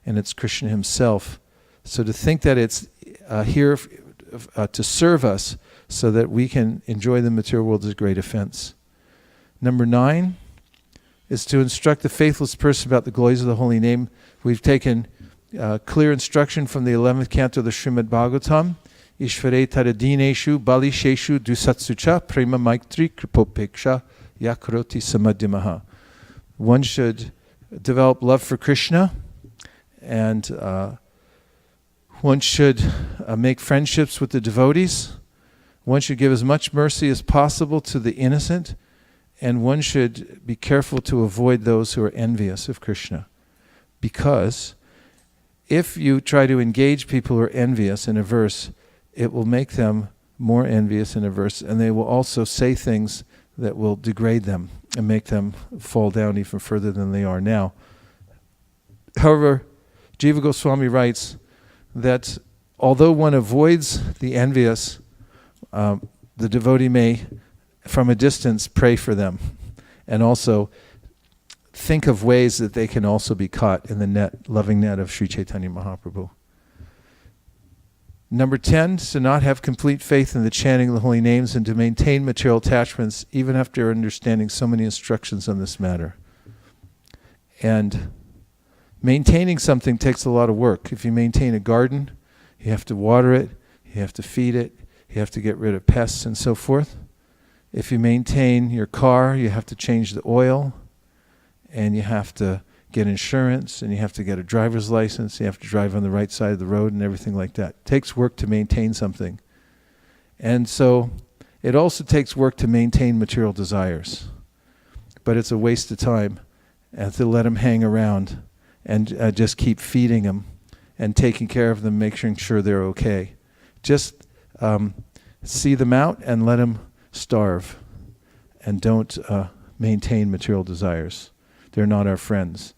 and it's Krishna himself. So to think that it's here to serve us so that we can enjoy the material world is a great offense. Number 9 is to instruct the faithless person about the glories of the holy name. We've taken clear instruction from the 11th canto of the Srimad Bhagavatam. Ishvare taradineshu balisheshu dusatsucha prema maitri kripopeksha yakaroti samadhyamaha. One should develop love for Krishna, and one should make friendships with the devotees. One should give as much mercy as possible to the innocent, and one should be careful to avoid those who are envious of Krishna. Because if you try to engage people who are envious and averse, it will make them more envious and averse, and they will also say things that will degrade them and make them fall down even further than they are now. However, Jiva Goswami writes that although one avoids the envious, the devotee may, from a distance, pray for them, and also think of ways that they can also be caught in the loving net of Sri Chaitanya Mahaprabhu. Number 10, to not have complete faith in the chanting of the holy names and to maintain material attachments even after understanding so many instructions on this matter. And maintaining something takes a lot of work. If you maintain a garden, you have to water it, you have to feed it, you have to get rid of pests and so forth. If you maintain your car, you have to change the oil, and you have to get insurance, and you have to get a driver's license, you have to drive on the right side of the road and everything like that. It takes work to maintain something. And so it also takes work to maintain material desires. But it's a waste of time to let them hang around and just keep feeding them and taking care of them, making sure they're okay. Just see them out and let them starve, and don't maintain material desires. They're not our friends.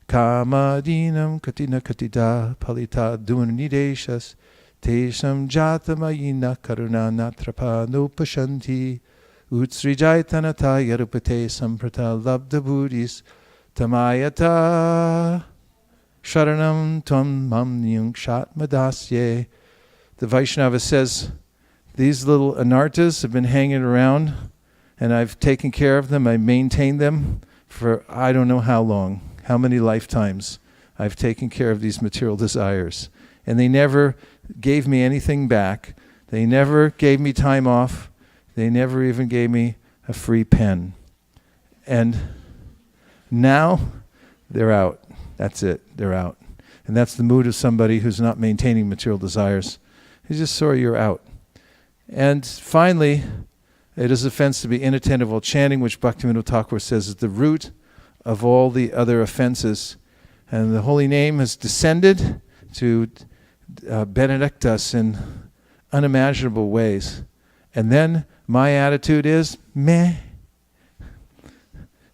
Kamadinam katina katita palita dunideshas tesham jatamayina karuna natrapa nopashanti utsrijaitanata yarupate samprata labdabudis tamayata sharanam tvam mamnyung shatmadasye. The Vaishnava says, these little anartas have been hanging around, and I've taken care of them, I maintained them for I don't know how long, how many lifetimes I've taken care of these material desires. And they never gave me anything back. They never gave me time off. They never even gave me a free pen. And now they're out. That's it. They're out. And that's the mood of somebody who's not maintaining material desires. He's just sorry you're out. And finally, it is offense to be inattentive while chanting, which Bhaktivinoda Thakur says is the root of all the other offenses. And the holy name has descended to benedict us in unimaginable ways. And then my attitude is, meh.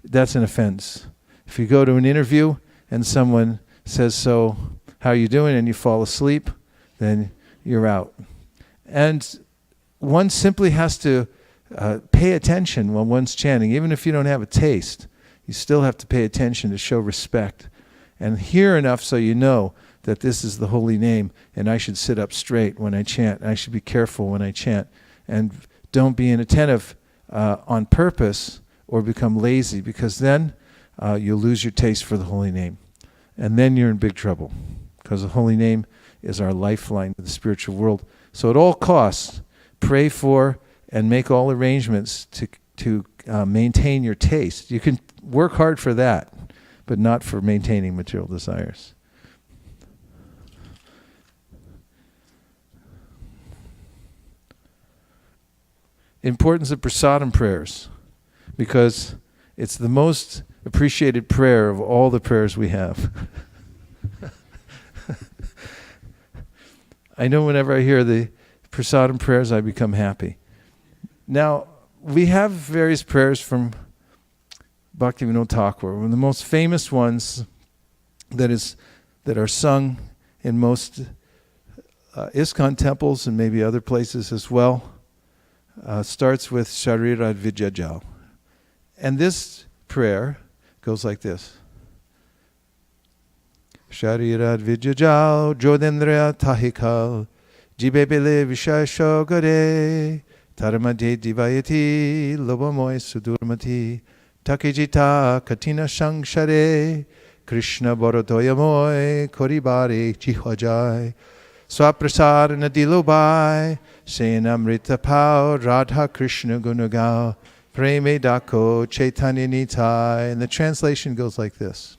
That's an offense. If you go to an interview and someone says, so, how are you doing? And you fall asleep, then you're out. And one simply has to pay attention when one's chanting. Even if you don't have a taste, you still have to pay attention to show respect. And hear enough so you know that this is the holy name, and I should sit up straight when I chant. I should be careful when I chant. And don't be inattentive on purpose, or become lazy, because then you'll lose your taste for the holy name. And then you're in big trouble, because the holy name is our lifeline to the spiritual world. So at all costs, pray for and make all arrangements to maintain your taste. You can work hard for that, but not for maintaining material desires. Importance of prasadam prayers, because it's the most appreciated prayer of all the prayers we have. I know whenever I hear the prasadam prayers, I become happy. Now, we have various prayers from Bhaktivinoda Thakur. One of the most famous ones that are sung in most ISKCON temples and maybe other places as well starts with Sharirad Vidyajal. And this prayer goes like this. Sharirad Vidyajal Jodendra Tahikal Jibebele Vishashogare Taramade Divayati Lobamoy Sudurmati Takijita Katina Shangshare Krishna Borotoyamoy Koribare Chihajai Swaprasad Nadilobai Senamrita Pao Radha Krishna Gunagao Preme Dako Chaitanya Nitai. And the translation goes like this.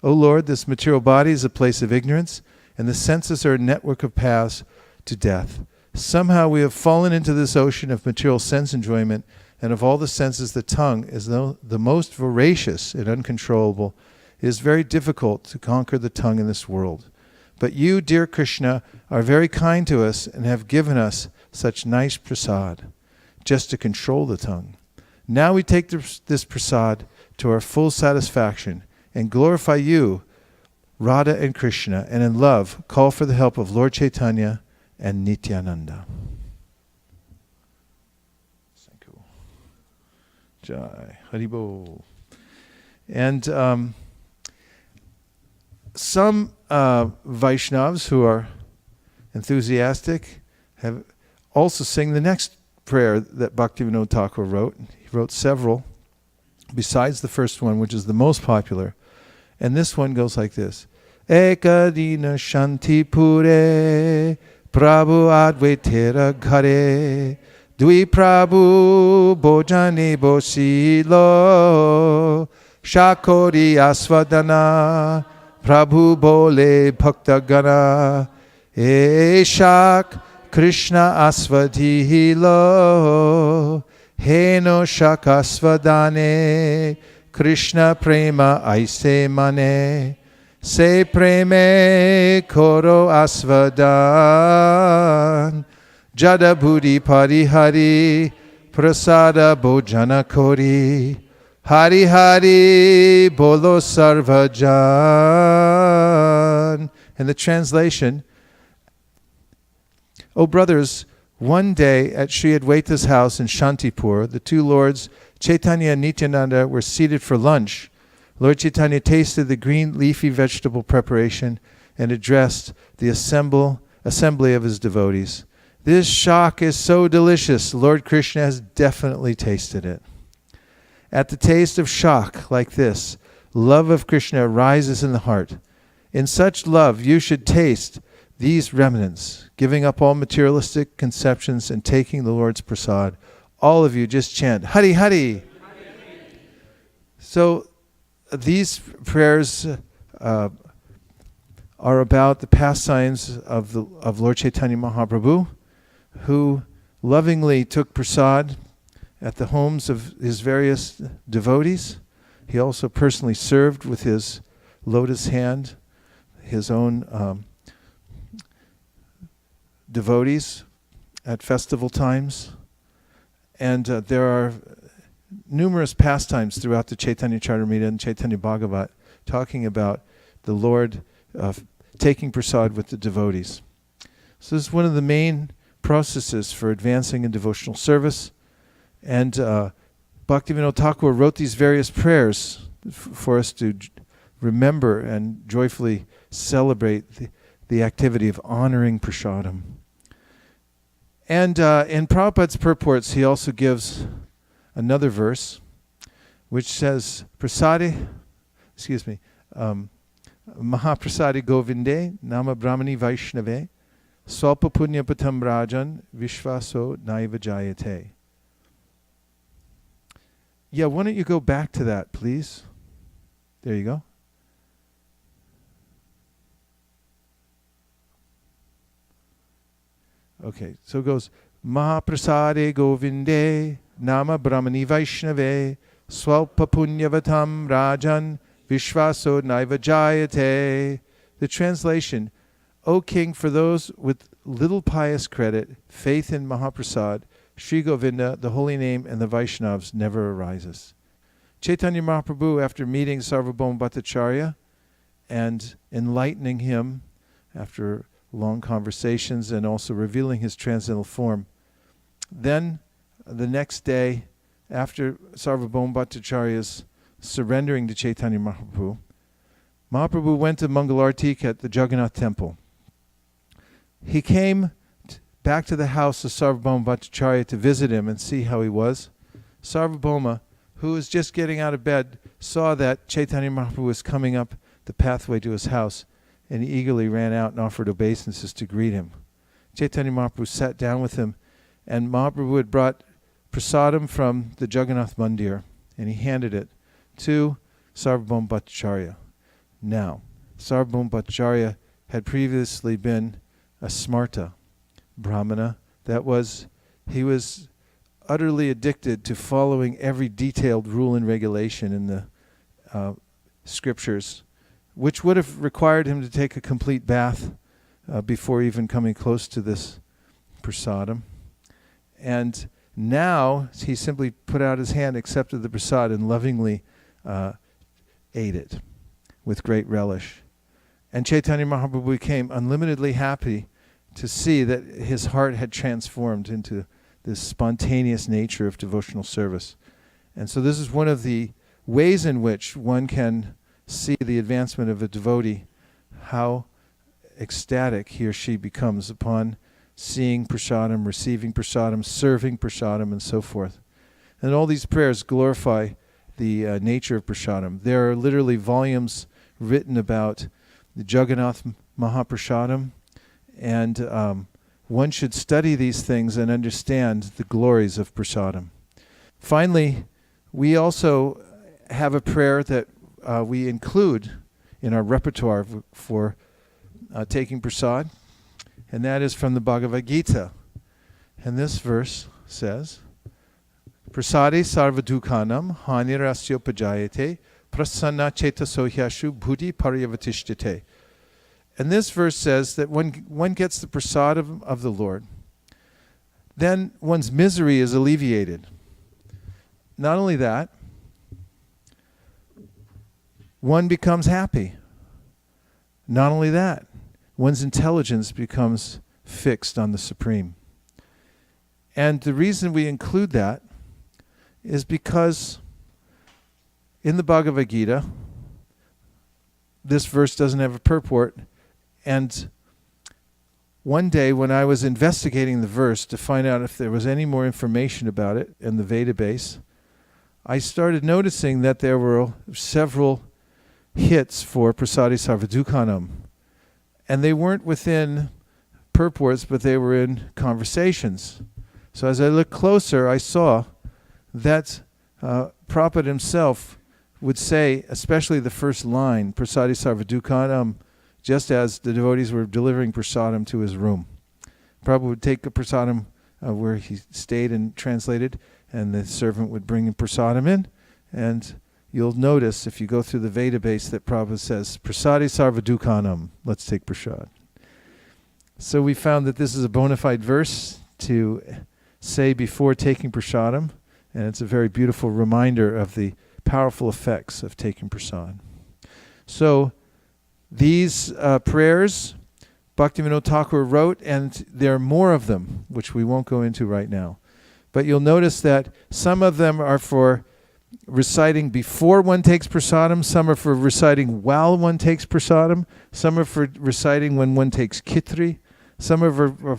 O Lord, this material body is a place of ignorance, and the senses are a network of paths to death. Somehow we have fallen into this ocean of material sense enjoyment, and of all the senses, the tongue is the most voracious and uncontrollable. It is very difficult to conquer the tongue in this world. But you, dear Krishna, are very kind to us and have given us such nice prasad, just to control the tongue. Now we take this prasad to our full satisfaction and glorify you, Radha and Krishna, and in love call for the help of Lord Chaitanya and Nityananda. Jai Haribol. And some Vaishnavas who are enthusiastic have also sing the next prayer that Bhaktivinoda Thakur wrote. He wrote several besides the first one, which is the most popular. And this one goes like this. Ekadina Shanti Pure Prabhu Advaitera Ghare Dui Prabhu Bojane Bosilo Shakori Aswadana Prabhu Bole Bhakta Gana Eshak Krishna Asvadhilo Heno Shakasvadane Krishna Prema Aise Mane Se Preme Koro Asvadan Jada Budi Parihari Prasada Bojana Kori Hari Hari Bolo Sarvajan. And the translation, O brothers, one day at Sri Advaita's house in Shantipur, the two lords, Chaitanya and Nityananda, were seated for lunch. Lord Chaitanya tasted the green leafy vegetable preparation and addressed the assembly of his devotees. This shak is so delicious. Lord Krishna has definitely tasted it. At the taste of shak like this, love of Krishna rises in the heart. In such love, you should taste these remnants, giving up all materialistic conceptions and taking the Lord's prasad. All of you just chant, Hari Hari. So these prayers are about the pastimes of Lord Chaitanya Mahaprabhu, who lovingly took prasad at the homes of his various devotees. He also personally served with his lotus hand his own devotees at festival times. And there are numerous pastimes throughout the Chaitanya Charitamrita and Chaitanya Bhagavat talking about the Lord taking prasad with the devotees. So this is one of the main processes for advancing in devotional service. And Bhaktivinoda Thakur wrote these various prayers for us to remember and joyfully celebrate the activity of honoring prasadam. And in Prabhupada's purports, he also gives another verse which says, Mahaprasadi Govinde Nama Brahmani Vaishnave Swalpa Punya Patam Rajan Vishvaso Naiva Jayate. Yeah, why don't you go back to that, please? There you go. Okay, so it goes, Mahaprasade Govinde Nama Brahmani Vaishnave Swalpa Punyavatam Rajan Vishvaso Naiva Jayate. The translation, O King, for those with little pious credit, faith in Mahaprasad, Sri Govinda, the holy name, and the Vaishnavas never arises. Chaitanya Mahaprabhu, after meeting Sarvabhauma Bhattacharya and enlightening him after long conversations and also revealing his transcendental form, then the next day, after Sarvabhauma Bhattacharya's surrendering to Chaitanya Mahaprabhu, Mahaprabhu went to Mangalartik at the Jagannath temple. He came back to the house of Sarvabhauma Bhattacharya to visit him and see how he was. Sarvabhauma, who was just getting out of bed, saw that Chaitanya Mahaprabhu was coming up the pathway to his house, and he eagerly ran out and offered obeisances to greet him. Chaitanya Mahaprabhu sat down with him, and Mahaprabhu had brought prasadam from the Jagannath Mandir, and he handed it to Sarvabhauma Bhattacharya. Now, Sarvabhauma Bhattacharya had previously been a smarta, brahmana. That was, he was utterly addicted to following every detailed rule and regulation in the scriptures, which would have required him to take a complete bath before even coming close to this prasadam. And now he simply put out his hand, accepted the prasad, and lovingly ate it with great relish. And Chaitanya Mahaprabhu became unlimitedly happy to see that his heart had transformed into this spontaneous nature of devotional service. And so this is one of the ways in which one can see the advancement of a devotee, how ecstatic he or she becomes upon seeing prasadam, receiving prasadam, serving prasadam, and so forth. And all these prayers glorify the nature of prasadam. There are literally volumes written about the Jagannath Mahaprasadam, and one should study these things and understand the glories of prasadam. Finally, we also have a prayer that we include in our repertoire for taking prasad, and that is from the Bhagavad Gita. And this verse says, Prasade sarvadukhanam hanirasyopajáyate prasanna chetasohyashu bhuti paryavatishtate. And this verse says that when one gets the prasad of the Lord, then one's misery is alleviated. Not only that, one becomes happy. Not only that, one's intelligence becomes fixed on the Supreme. And the reason we include that is because in the Bhagavad Gita, this verse doesn't have a purport. And one day when I was investigating the verse to find out if there was any more information about it in the Veda base, I started noticing that there were several hits for Prasadi Sarvadukhanam. And they weren't within purports, but they were in conversations. So as I looked closer, I saw that Prabhupada himself would say, especially the first line, Prasadi Sarvadukhanam, just as the devotees were delivering prasadam to his room. Prabhupada would take a prasadam where he stayed and translated, and the servant would bring prasadam in, and you'll notice if you go through the Veda base that Prabhupada says, Prasadi Sarvadukhanam, let's take prasad. So we found that this is a bona fide verse to say before taking prasadam, and it's a very beautiful reminder of the powerful effects of taking prasad. So these prayers Bhaktivinoda Thakur wrote, and there are more of them, which we won't go into right now. But you'll notice that some of them are for reciting before one takes prasadam, some are for reciting while one takes prasadam, some are for reciting when one takes kitri, some are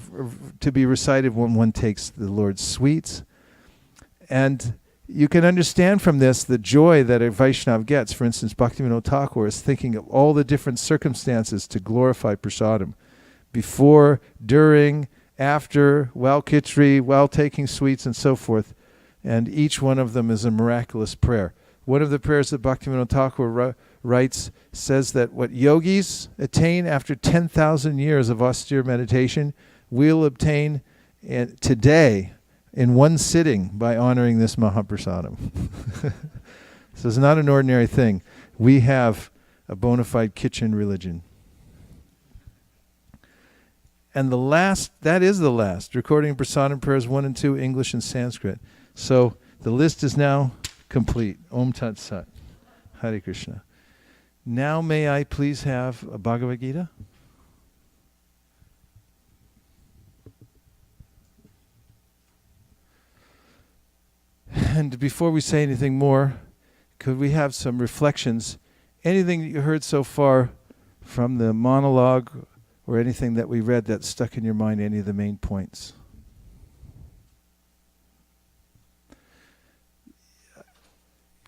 to be recited when one takes the Lord's sweets. And you can understand from this the joy that a Vaishnava gets. For instance, Bhaktivinoda Thakur is thinking of all the different circumstances to glorify prasadam. Before, during, after, while khichdi, while taking sweets, and so forth. And each one of them is a miraculous prayer. One of the prayers that Bhaktivinoda Thakur writes says that what yogis attain after 10,000 years of austere meditation, we'll obtain today in one sitting by honoring this Mahaprasadam. So it's not an ordinary thing. We have a bona fide kitchen religion. And that is the last, recording Prasadam prayers 1 and 2, English and Sanskrit. So the list is now complete. Om Tat Sat. Hare Krishna. Now may I please have a Bhagavad Gita? And before we say anything more, could we have some reflections? Anything that you heard so far from the monologue or anything that we read that stuck in your mind, any of the main points?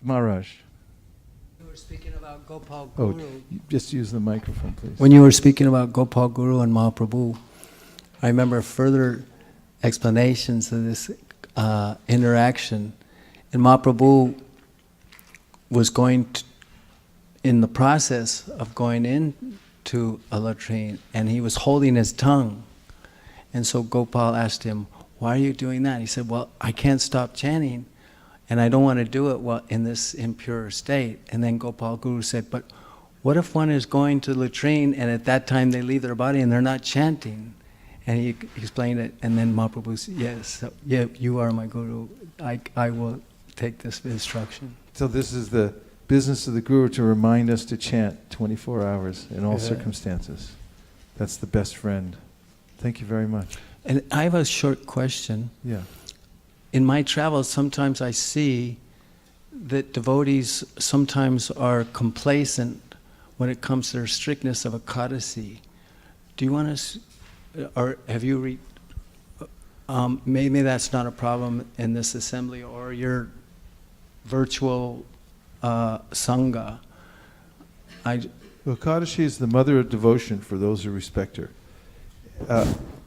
Maharaj. You were speaking about Gopal Guru. Just use the microphone, please. When you were speaking about Gopal Guru and Mahaprabhu, I remember further explanations of this interaction. And Mahaprabhu was in the process of going into a latrine, and he was holding his tongue. And so Gopal asked him, "Why are you doing that?" He said, "Well, I can't stop chanting, and I don't want to do it in this impure state." And then Gopal Guru said, "But what if one is going to latrine and at that time they leave their body and they're not chanting?" And he explained it, and then Mahaprabhu said, "Yes, yeah, you are my Guru. I will take this instruction." So this is the business of the Guru, to remind us to chant 24 hours in all circumstances. That's the best friend. Thank you very much. And I have a short question. Yeah. In my travels, sometimes I see that devotees sometimes are complacent when it comes to their strictness of Ekadasi. Do you want to, or have you maybe that's not a problem in this assembly or your virtual Sangha. Well, Kadashi is the mother of devotion for those who respect her.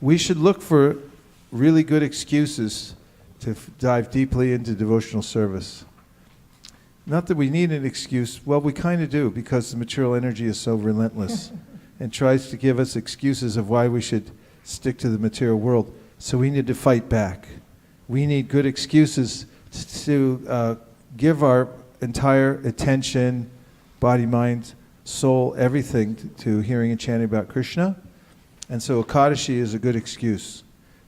We should look for really good excuses to dive deeply into devotional service. Not that we need an excuse. Well, we kind of do, because the material energy is so relentless and tries to give us excuses of why we should stick to the material world. So we need to fight back. We need good excuses to give our entire attention, body, mind, soul, everything to hearing and chanting about Krishna. And so Ekadashi is a good excuse.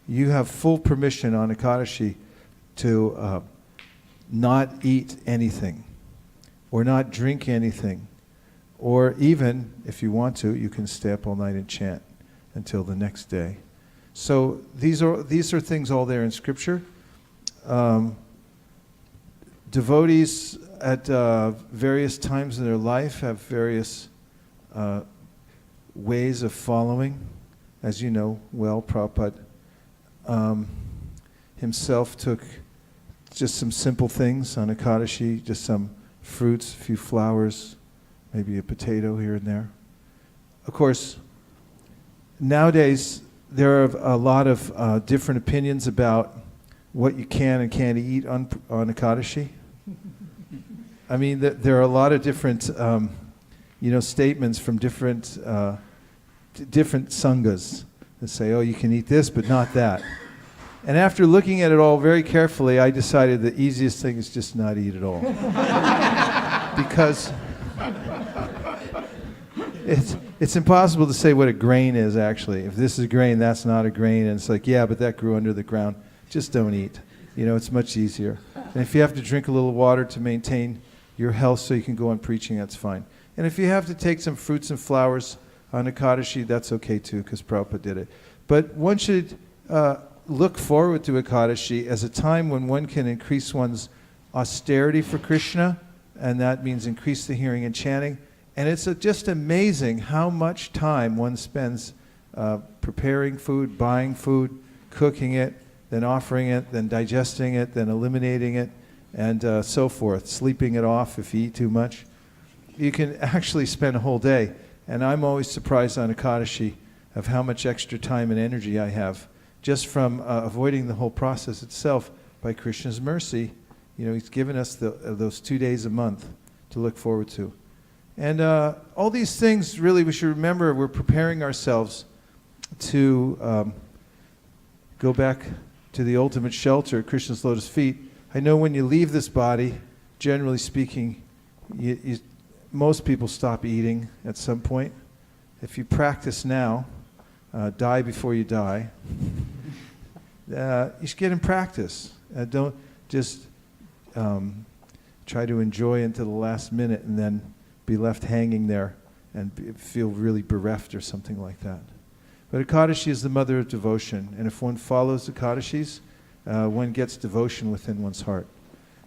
You have full permission on Ekadashi to not eat anything or not drink anything. Or even, if you want to, you can stay up all night and chant until the next day. So these are things all there in Scripture. Devotees at various times in their life have various ways of following. As you know well, Prabhupada himself took just some simple things on Ekadashi, just some fruits, a few flowers, maybe a potato here and there. Of course, nowadays there are a lot of different opinions about what you can and can't eat on Ekadashi. I mean, there are a lot of different, statements from different sanghas that say, "Oh, you can eat this, but not that." And after looking at it all very carefully, I decided the easiest thing is just not eat at all, because it's impossible to say what a grain is actually. If this is a grain, that's not a grain, and it's like, yeah, but that grew under the ground. Just don't eat. It's much easier. And if you have to drink a little water to maintain your health so you can go on preaching, that's fine. And if you have to take some fruits and flowers on Ekadashi, that's okay too, because Prabhupada did it. But one should look forward to Ekadashi as a time when one can increase one's austerity for Krishna, and that means increase the hearing and chanting. And it's just amazing how much time one spends preparing food, buying food, cooking it, then offering it, then digesting it, then eliminating it. and so forth, sleeping it off if you eat too much. You can actually spend a whole day. And I'm always surprised on Ekadashi of how much extra time and energy I have just from avoiding the whole process itself by Krishna's mercy. He's given us those 2 days a month to look forward to. And all these things, really, we should remember we're preparing ourselves to go back to the ultimate shelter, Krishna's lotus feet. I know when you leave this body, generally speaking, most people stop eating at some point. If you practice now, die before you die, you should get in practice. Don't just try to enjoy until the last minute and then be left hanging there and feel really bereft or something like that. But Ekadashi is the mother of devotion, and if one follows Ekadashis, one gets devotion within one's heart.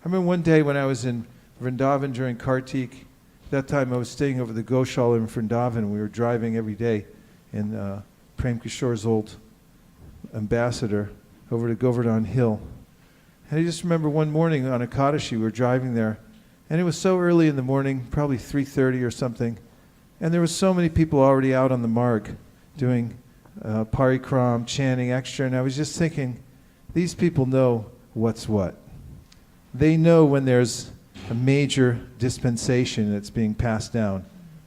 I remember one day when I was in Vrindavan during Kartik. That time I was staying over the Goshala in Vrindavan, and we were driving every day in Prem Kishore's old ambassador over to Govardhan Hill. And I just remember one morning on Ekadashi, we were driving there, and it was so early in the morning, probably 3:30 or something, and there were so many people already out on the marg doing parikram, chanting extra, and I was just thinking, these people know what's what. They know when there's a major dispensation that's being passed down.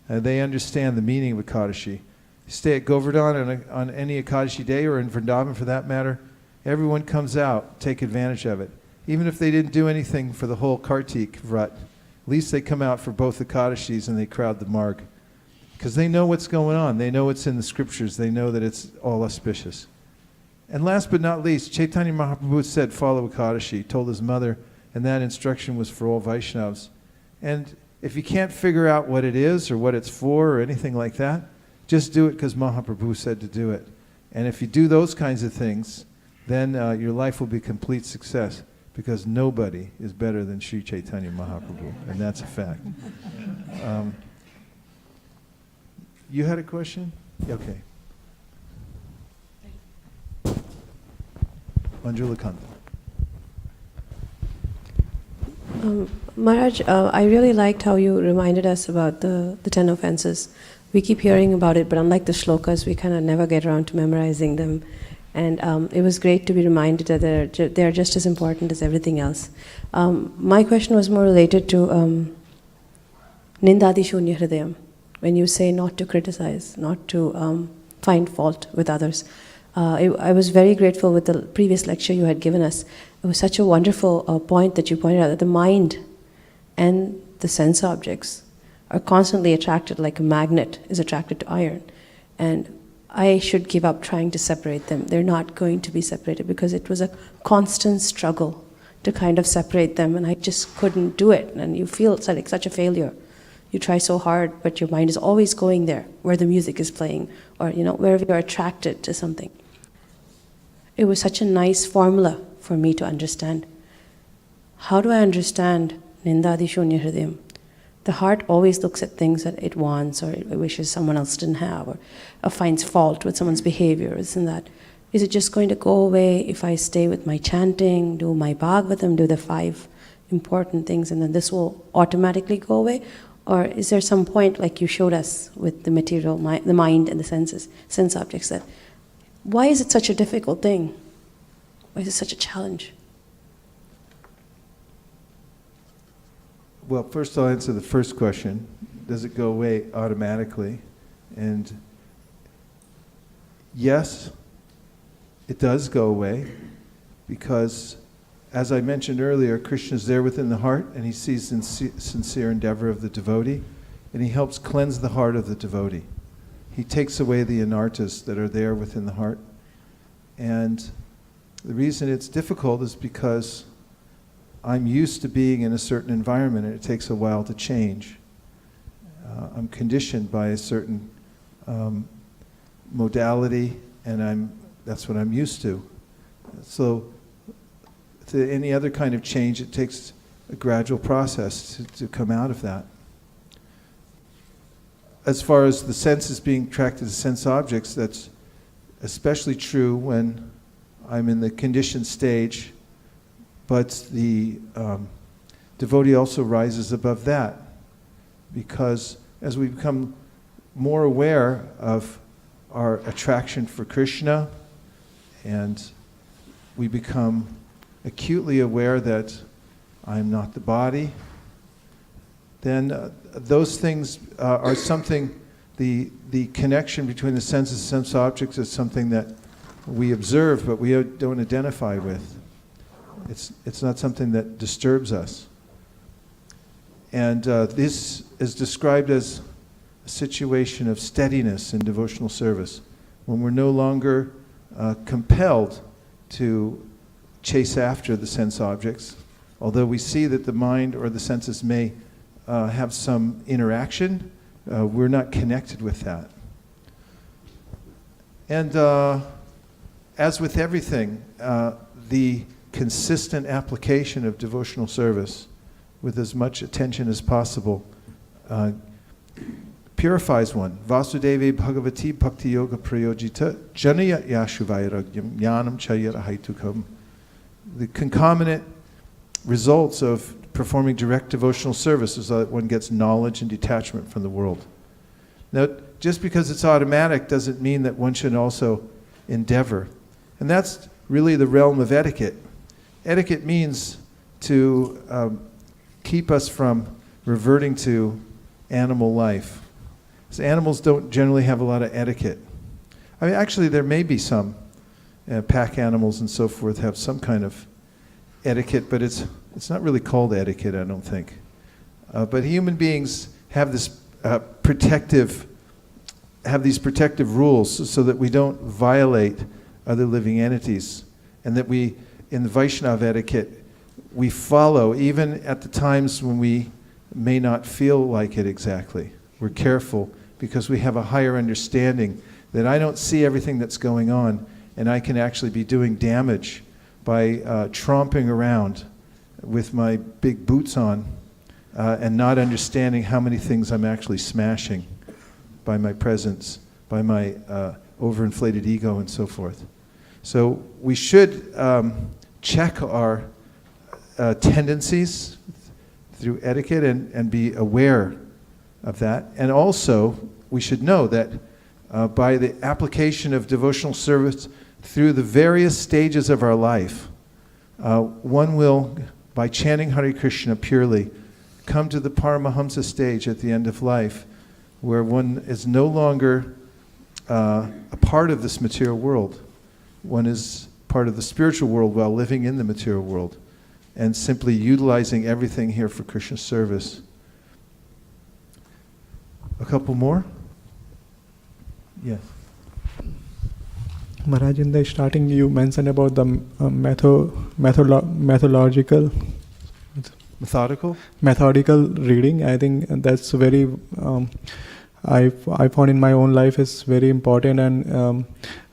They understand the meaning of Ekadashi. You stay at Govardhan on any Ekadashi day, or in Vrindavan for that matter, everyone comes out, take advantage of it. Even if they didn't do anything for the whole Kartik Vrat, at least they come out for both Ekadashis and they crowd the marg. Because they know what's going on. They know what's in the scriptures. They know that it's all auspicious. And last but not least, Chaitanya Mahaprabhu said, follow Ekadashi, told his mother, and that instruction was for all Vaishnavas. And if you can't figure out what it is or what it's for or anything like that, just do it because Mahaprabhu said to do it. And if you do those kinds of things, then your life will be a complete success, because nobody is better than Sri Chaitanya Mahaprabhu, and that's a fact. You had a question? Okay. Manjula Kanta. Maharaj, I really liked how you reminded us about the 10 offenses. We keep hearing about it, but unlike the shlokas, we kind of never get around to memorizing them. And it was great to be reminded that they're just as important as everything else. My question was more related to Nindadi Shunya Hridayam. When you say not to criticize, not to find fault with others. I was very grateful with the previous lecture you had given us. It was such a wonderful point that you pointed out, that the mind and the sense objects are constantly attracted, like a magnet is attracted to iron. And I should give up trying to separate them. They're not going to be separated, because it was a constant struggle to kind of separate them, and I just couldn't do it. And you feel it's like such a failure. You try so hard, but your mind is always going there, where the music is playing, or wherever you're attracted to something. It was such a nice formula for me to understand. How do I understand Nindadi Shunya Hridayam? The heart always looks at things that it wants, or it wishes someone else didn't have, or finds fault with someone's behavior, this and that. Is it just going to go away if I stay with my chanting, do my Bhagavatam, do the 5 important things, and then this will automatically go away? Or is there some point, like you showed us with the material, the mind and the senses, sense objects, that why is it such a difficult thing? Why is it such a challenge? Well, first I'll answer the first question. Does it go away automatically? And yes, it does go away, because as I mentioned earlier, Krishna is there within the heart, and he sees the sincere endeavor of the devotee, and he helps cleanse the heart of the devotee. He takes away the anarthas that are there within the heart. And the reason it's difficult is because I'm used to being in a certain environment, and it takes a while to change. I'm conditioned by a certain modality, and that's what I'm used to. So to any other kind of change, it takes a gradual process to come out of that. As far as the senses being attracted to sense objects, that's especially true when I'm in the conditioned stage, but the devotee also rises above that, because as we become more aware of our attraction for Krishna, and we become acutely aware that I am not the body, then those things are something, the connection between the senses and sense objects is something that we observe but we don't identify with. It's not something that disturbs us. And this is described as a situation of steadiness in devotional service, when we're no longer compelled to chase after the sense objects, although we see that the mind or the senses may have some interaction, we're not connected with that. And as with everything, the consistent application of devotional service with as much attention as possible purifies one. Vasudevi Bhagavati Bhakti Yoga Prayojita Janaya Yashuvairagyam Jnanam Chayara Haitukam. The concomitant results of performing direct devotional service is that one gets knowledge and detachment from the world. Now, just because it's automatic doesn't mean that one should also endeavor. And that's really the realm of etiquette. Etiquette means to keep us from reverting to animal life. So animals don't generally have a lot of etiquette. I mean, actually, there may be some pack animals and so forth have some kind of etiquette, but it's not really called etiquette, I don't think. But human beings have this protective rules so that we don't violate other living entities, and that we, in the Vaishnava etiquette, we follow even at the times when we may not feel like it exactly. We're careful because we have a higher understanding that I don't see everything that's going on, and I can actually be doing damage by tromping around with my big boots on and not understanding how many things I'm actually smashing by my presence, by my overinflated ego and so forth. So we should check our tendencies through etiquette and be aware of that. And also, we should know that by the application of devotional service through the various stages of our life, one will, by chanting Hare Krishna purely, come to the Paramahamsa stage at the end of life, where one is no longer a part of this material world. One is part of the spiritual world while living in the material world, and simply utilizing everything here for Krishna's service. A couple more? Yes. Maharaj, in the starting you mentioned about the methodical reading. I think that's very I found in my own life is very important, and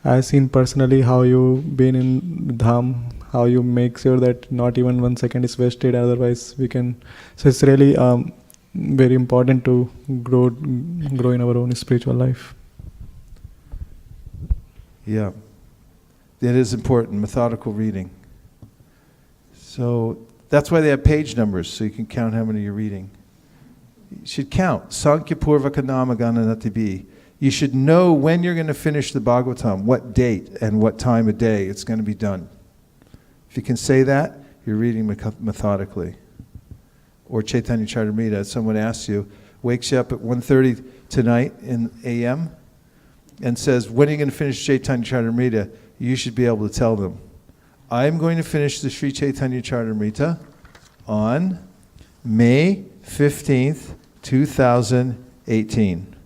I've seen personally how you've been in Dham, how you make sure that not even 1 second is wasted, otherwise we can. So it's really very important to grow in our own spiritual life. Yeah, that is important, methodical reading. So that's why they have page numbers, so you can count how many you're reading. You should count. Sankhya Purvaka Namagana Natibi. You should know when you're going to finish the Bhagavatam, what date and what time of day it's going to be done. If you can say that, you're reading methodically. Or Chaitanya Charitamrita, someone asks you, wakes you up at 1:30 tonight in a.m., and says, when are you going to finish Chaitanya Charitamrita? You should be able to tell them, I'm going to finish the Sri Chaitanya Charitamrita on May 15th, 2018.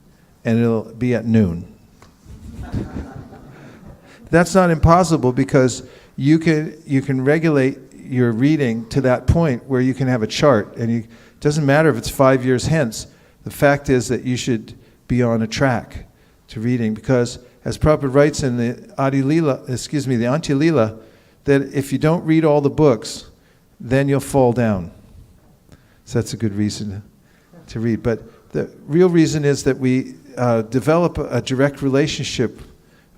And it'll be at noon. That's not impossible, because you can regulate your reading to that point where you can have a chart, and it doesn't matter if it's 5 years hence. The fact is that you should be on a track to reading, because as Prabhupada writes in the the Antya Lila, that if you don't read all the books, then you'll fall down. So that's a good reason to read. But the real reason is that we develop a direct relationship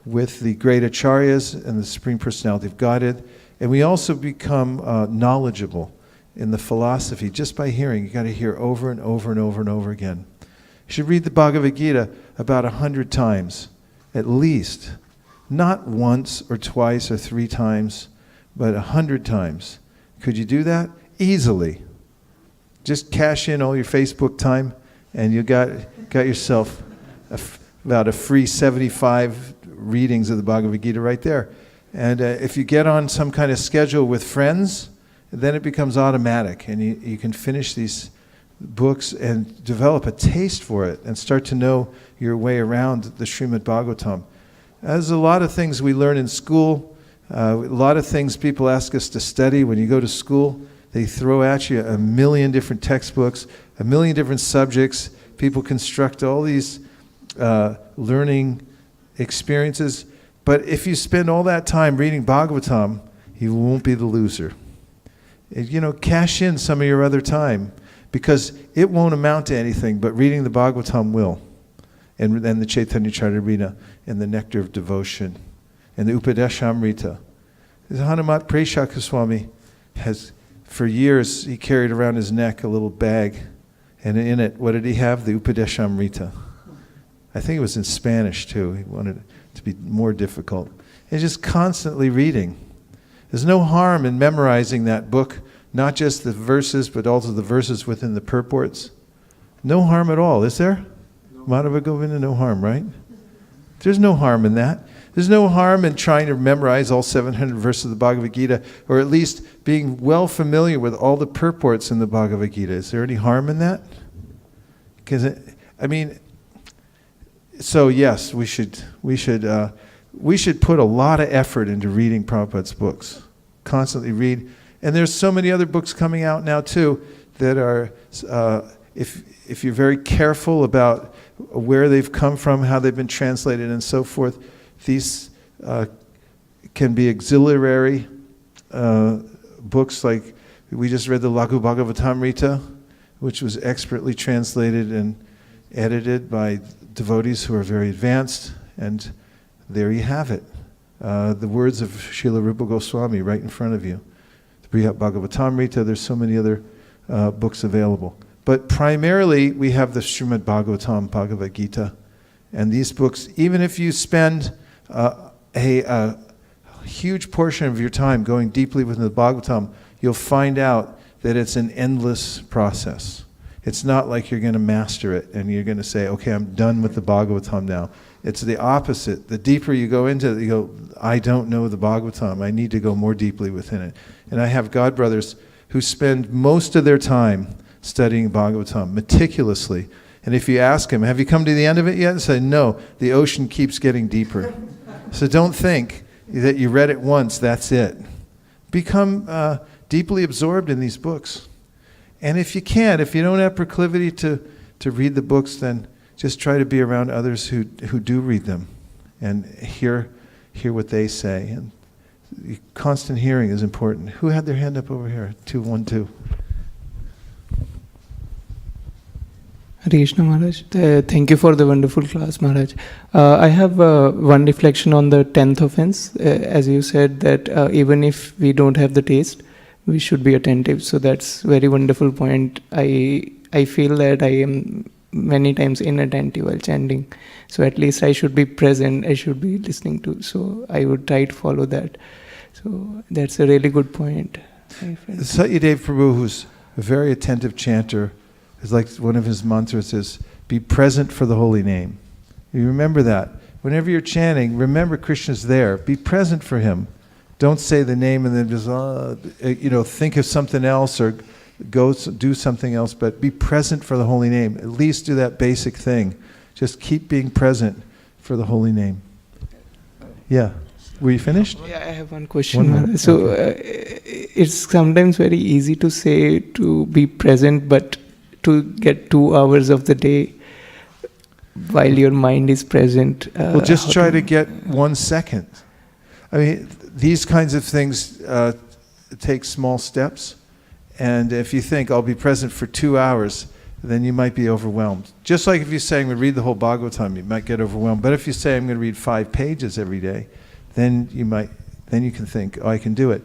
with the great acharyas and the Supreme Personality of Godhead, and we also become knowledgeable. in the philosophy just by hearing. You got to hear over and over and over and over again. You should read the Bhagavad Gita about 100 times, at least. Not once or twice or 3 times, but 100 times. Could you do that? Easily. Just cash in all your Facebook time, and you got yourself about a free 75 readings of the Bhagavad Gita right there. And if you get on some kind of schedule with friends, then it becomes automatic, and you can finish these books and develop a taste for it and start to know your way around the Srimad Bhagavatam. There's a lot of things we learn in school, a lot of things people ask us to study. When you go to school, they throw at you a million different textbooks, a million different subjects. People construct all these learning experiences. But if you spend all that time reading Bhagavatam, you won't be the loser. Cash in some of your other time, because it won't amount to anything, but reading the Bhagavatam will. And then the Chaitanya Charitamrita, and the Nectar of Devotion, and the Upadeshamrita. Hanumat Prashak Swami has, for years, he carried around his neck a little bag, and in it, what did he have? The Upadeshamrita. I think it was in Spanish too. He wanted it to be more difficult. And just constantly reading. There's no harm in memorizing that book, not just the verses, but also the verses within the purports. No harm at all, is there? Madhava Govinda, no harm, right? There's no harm in that. There's no harm in trying to memorize all 700 verses of the Bhagavad Gita, or at least being well familiar with all the purports in the Bhagavad Gita. Is there any harm in that? Because, so yes, we should put a lot of effort into reading Prabhupada's books. Constantly read. And there's so many other books coming out now too that are, if you're very careful about where they've come from, how they've been translated and so forth, these can be auxiliary books. Like we just read the Laghu Bhagavatamrita, which was expertly translated and edited by devotees who are very advanced, and there you have it. The words of Srila Rupa Goswami right in front of you. The Brihat Bhagavatamrita, there's so many other books available. But primarily, we have the Srimad Bhagavatam, Bhagavad Gita. And these books, even if you spend a huge portion of your time going deeply within the Bhagavatam, you'll find out that it's an endless process. It's not like you're going to master it and you're going to say, okay, I'm done with the Bhagavatam now. It's the opposite. The deeper you go into it, you go, I don't know the Bhagavatam. I need to go more deeply within it. And I have godbrothers who spend most of their time studying Bhagavatam meticulously. And if you ask them, have you come to the end of it yet? And say, no, the ocean keeps getting deeper. So don't think that you read it once, that's it. Become deeply absorbed in these books. And if you can't, if you don't have proclivity to read the books, then just try to be around others who do read them and hear what they say. And constant hearing is important. Who had their hand up over here? 212. Hare Krishna Maharaj. Thank you for the wonderful class, Maharaj. I have one reflection on the 10th offense. As you said that even if we don't have the taste, we should be attentive. So that's very wonderful point. I feel that I am many times inattentive while chanting. So at least I should be present, I should be listening to. So I would try to follow that. So that's a really good point. Satyadev Prabhu, who's a very attentive chanter, is like one of his mantras is, be present for the holy name. You remember that. Whenever you're chanting, remember Krishna's there. Be present for him. Don't say the name and then just, think of something else or go do something else, but be present for the holy name. At least do that basic thing. Just keep being present for the holy name. Yeah. Were you finished? Yeah, I have one question. So it's sometimes very easy to say to be present, but to get 2 hours of the day while your mind is present. Well, just try to get 1 second. I mean, these kinds of things take small steps. And if you think, I'll be present for 2 hours, then you might be overwhelmed. Just like if you say, I'm going to read the whole Bhagavatam, you might get overwhelmed. But if you say, I'm going to read 5 pages every day, then you can think, oh, I can do it.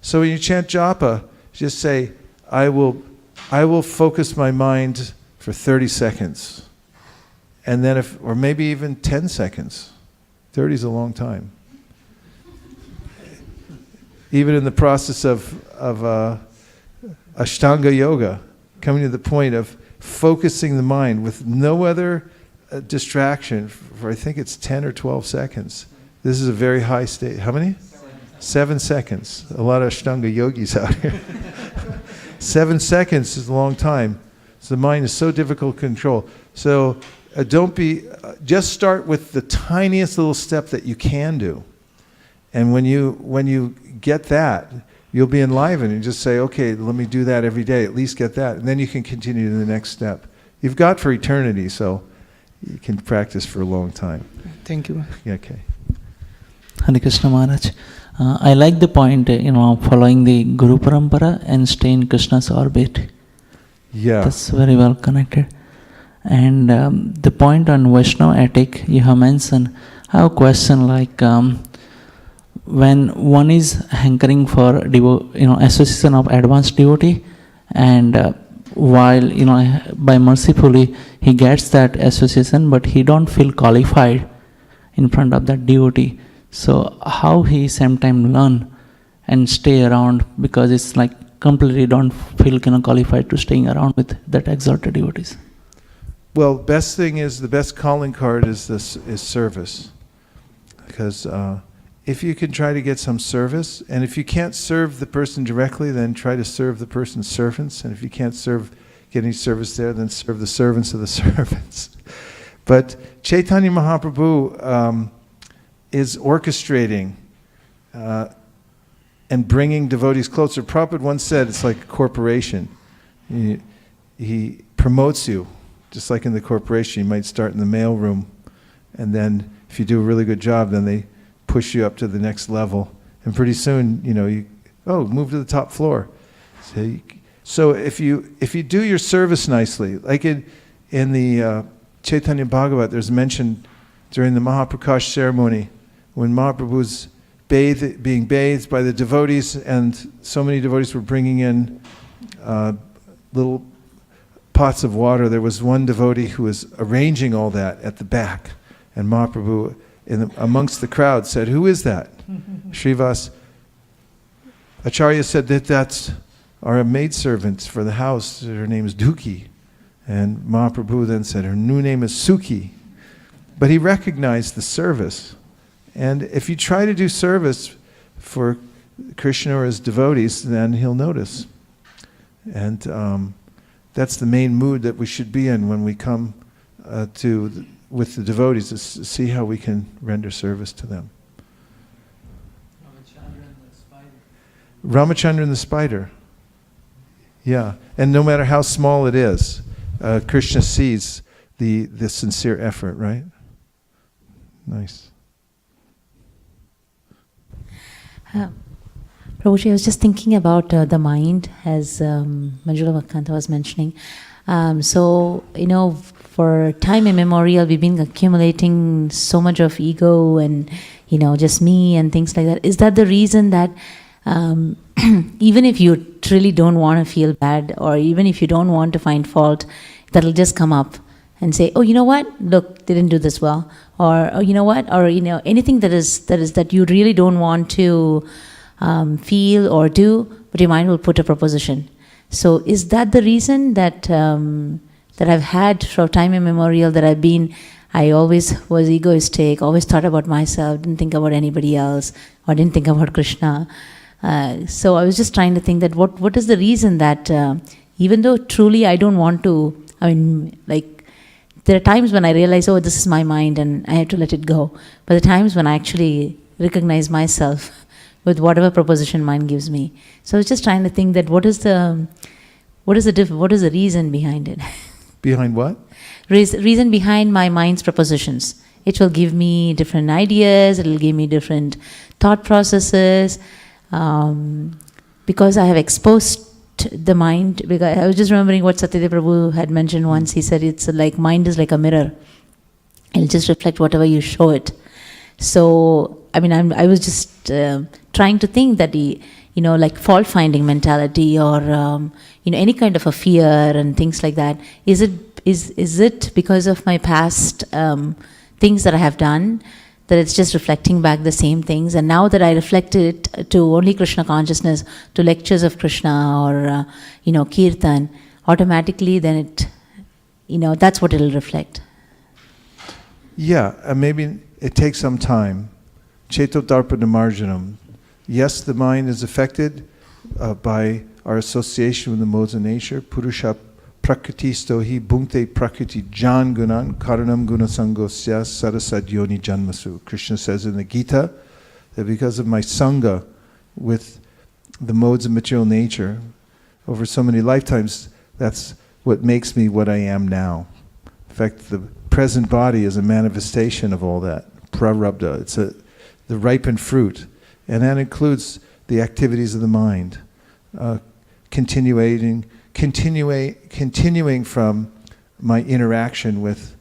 So when you chant japa, just say, I will focus my mind for 30 seconds. And then or maybe even 10 seconds. 30 is a long time. Even in the process of Ashtanga yoga, coming to the point of focusing the mind with no other distraction for I think it's 10 or 12 seconds. This is a very high state. How many? 7 seconds. A lot of Ashtanga yogis out here. 7 seconds is a long time. So the mind is so difficult to control. So just start with the tiniest little step that you can do. And when you get that, you'll be enlivened and just say, okay, let me do that every day, at least get that. And then you can continue to the next step. You've got for eternity, so you can practice for a long time. Thank you. Yeah, okay. Hare Krishna Maharaj. I like the point, following the Guru Parampara and stay in Krishna's orbit. Yeah. That's very well connected. And the point on Vaishnava ethic, you have mentioned, I have a question like, when one is hankering for association of advanced devotee, and while by mercifully he gets that association, but he don't feel qualified in front of that devotee. So how he sometimes learn and stay around, because it's like completely don't feel qualified to staying around with that exalted devotees. Well, best thing is, the best calling card is service. Because if you can try to get some service, and if you can't serve the person directly, then try to serve the person's servants. And if you can't get any service there, then serve the servants of the servants. But Chaitanya Mahaprabhu is orchestrating and bringing devotees closer. Prabhupada once said it's like a corporation. He promotes you, just like in the corporation. You might start in the mailroom, and then if you do a really good job, then they push you up to the next level. And pretty soon, move to the top floor. So if you do your service nicely, like in the Chaitanya Bhagavat, there's mention during the Mahaprakash ceremony, when Mahaprabhu was being bathed by the devotees, and so many devotees were bringing in little pots of water. There was one devotee who was arranging all that at the back, and Mahaprabhu, amongst the crowd, said, "Who is that?" Srivas Acharya said that's our maidservant for the house. Her name is Duki. And Mahaprabhu then said, her new name is Sukhi. But he recognized the service. And if you try to do service for Krishna or his devotees, then he'll notice. And that's the main mood that we should be in when we come with the devotees, is to see how we can render service to them. Ramachandra and the spider. Yeah, and no matter how small it is, Krishna sees the sincere effort, right? Nice. Prabhuji, I was just thinking about the mind, as Manjula Vakanta was mentioning. For time immemorial, we've been accumulating so much of ego and, just me and things like that. Is that the reason that even if you truly don't want to feel bad, or even if you don't want to find fault, that'll just come up and say, oh, you know what? Look, they didn't do this well. Or, oh, you know what? Or, anything that you really don't want to feel or do, but your mind will put a proposition. So is that the reason that that I've had from time immemorial, that I always was egoistic, always thought about myself, didn't think about anybody else, or didn't think about Krishna. So I was just trying to think that what is the reason that even though truly I don't want to, there are times when I realize, oh, this is my mind and I have to let it go. But the times when I actually recognize myself with whatever proposition mind gives me. So I was just trying to think that what is the reason behind it? Behind what? Reason behind my mind's propositions. It will give me different ideas, it will give me different thought processes, because I have exposed the mind. Because I was just remembering what Satydev Prabhu had mentioned once. He said it's like mind is like a mirror. It'll just reflect whatever you show it. So, I was just trying to think that, like fault-finding mentality or, any kind of a fear and things like that. Is it because of my past things that I have done that it's just reflecting back the same things? And now that I reflect it to only Krishna consciousness, to lectures of Krishna or, kirtan, automatically then it, that's what it'll reflect. Yeah, maybe it takes some time. Chetodarpana marjanam. Yes, the mind is affected by our association with the modes of nature. Purusha prakritisto hi bhunkte prakriti jan gunan karanam gunasangosya sarasadyoni janmasu. Krishna says in the Gita that because of my sangha with the modes of material nature over so many lifetimes, that's what makes me what I am now. In fact, the present body is a manifestation of all that. Prarabdha, it's the ripened fruit. And that includes the activities of the mind. Continuing from my interaction with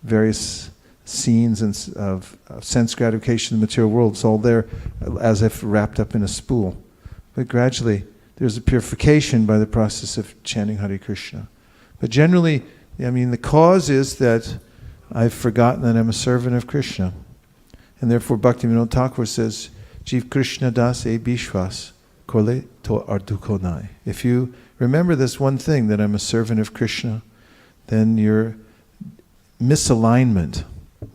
various scenes and of sense gratification in the material world. It's all there as if wrapped up in a spool. But gradually, there's a purification by the process of chanting Hare Krishna. But generally, the cause is that I've forgotten that I'm a servant of Krishna. And therefore, Bhaktivinoda Thakur says, Jiv Krishna Das e Bishwas, Kole to Ardukonai. If you remember this one thing, that I'm a servant of Krishna, then your misalignment,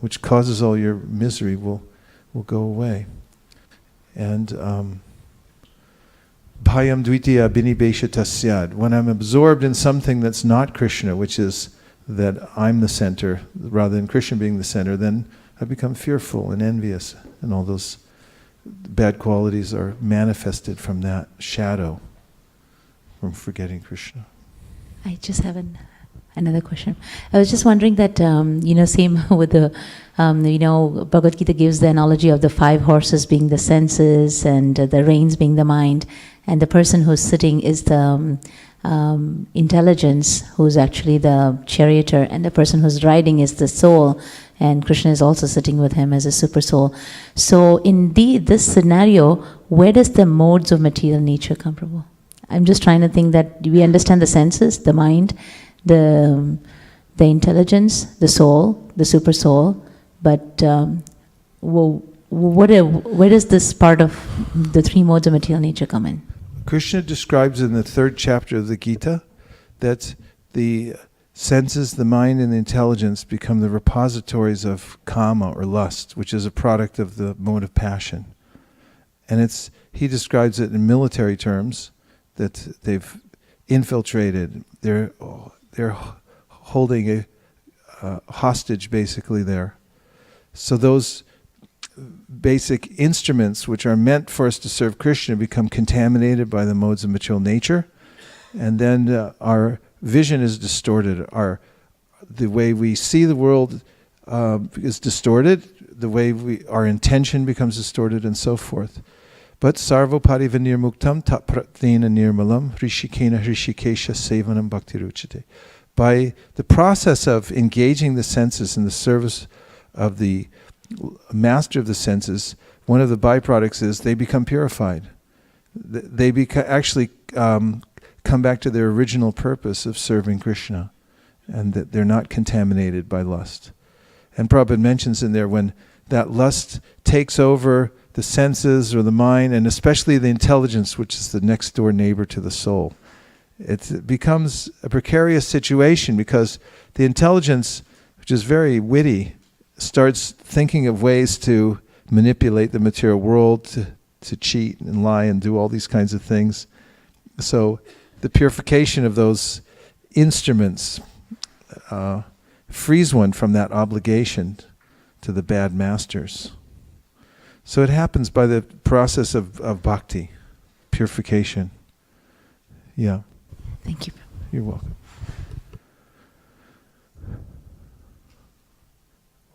which causes all your misery, will go away. And Bhayam Dvitiya Binibesha Tasyad. When I'm absorbed in something that's not Krishna, which is that I'm the center, rather than Krishna being the center, then I become fearful and envious, and all those bad qualities are manifested from that shadow, from forgetting Krishna. I just have another question. I was just wondering that, same with the, Bhagavad Gita gives the analogy of the 5 horses being the senses and the reins being the mind, and the person who's sitting is the intelligence, who's actually the charioteer, and the person who's riding is the soul, and Krishna is also sitting with him as a super soul. So in this scenario, where does the modes of material nature come from? I'm just trying to think that we understand the senses, the mind, the intelligence, the soul, the super soul, but where does this part of the 3 modes of material nature come in? Krishna describes in the 3rd chapter of the Gita that the senses, the mind, and the intelligence become the repositories of kama or lust, which is a product of the mode of passion. And he describes it in military terms, that they've infiltrated, they're holding a hostage basically there. So those basic instruments which are meant for us to serve Krishna become contaminated by the modes of material nature, and then our vision is distorted. The way we see the world is distorted, the way our intention becomes distorted, and so forth. But sarvopariva nirmuktam tapratena nirmalam hrishikena hrishikesha sevanam bhaktiruchate. By the process of engaging the senses in the service of the master of the senses, one of the byproducts is they become purified. They actually come back to their original purpose of serving Krishna, and that they're not contaminated by lust. And Prabhupada mentions in there, when that lust takes over the senses or the mind, and especially the intelligence, which is the next door neighbor to the soul, it becomes a precarious situation, because the intelligence, which is very witty, starts thinking of ways to manipulate the material world, to cheat and lie and do all these kinds of things. So the purification of those instruments frees one from that obligation to the bad masters. So it happens by the process of bhakti, purification. Yeah. Thank you. You're welcome.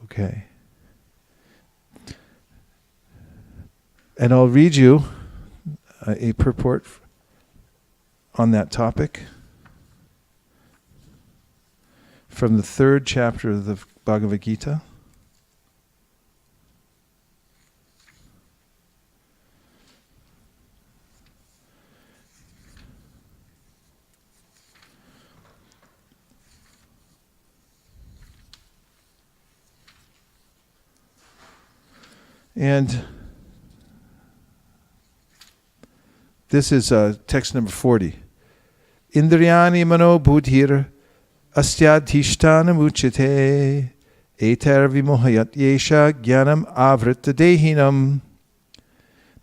Okay. And I'll read you a purport on that topic from the 3rd chapter of the Bhagavad Gita. And this is text number 40. Indriyani mano buddhir astyadhishtanam uchite etar vimohayat yesha jnanam avrita dehinam.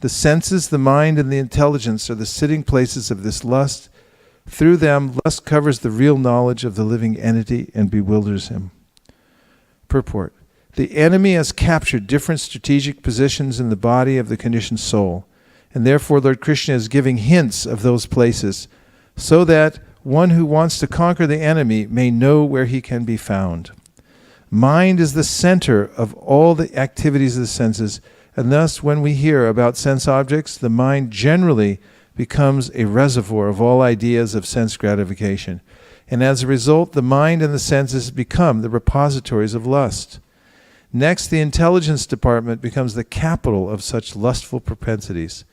The senses, the mind, and the intelligence are the sitting places of this lust. Through them, lust covers the real knowledge of the living entity and bewilders him. Purport. The enemy has captured different strategic positions in the body of the conditioned soul, and therefore Lord Krishna is giving hints of those places so that one who wants to conquer the enemy may know where he can be found. Mind is the center of all the activities of the senses, and thus when we hear about sense objects, the mind generally becomes a reservoir of all ideas of sense gratification. And as a result, the mind and the senses become the repositories of lust. Next, the intelligence department becomes the capital of such lustful propensities.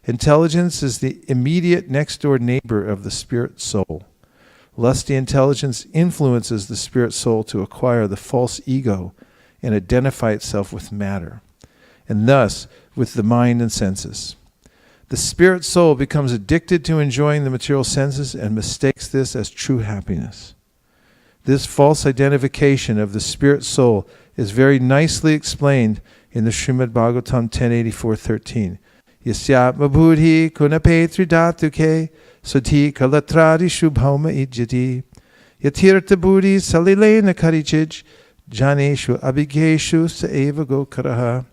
Intelligence is the immediate next-door neighbor of the spirit soul. Lusty intelligence influences the spirit soul to acquire the false ego and identify itself with matter, and thus with the mind and senses. The spirit soul becomes addicted to enjoying the material senses and mistakes this as true happiness. This false identification of the spirit soul is very nicely explained in the Srimad Bhagavatam 1084:13. Yasyatma buddhi kunapetri dhatuke sati kalatradi shubhoma ijjati yatirtha buddhi salilena karichij janeshu abhigeshu saeva gokaraha.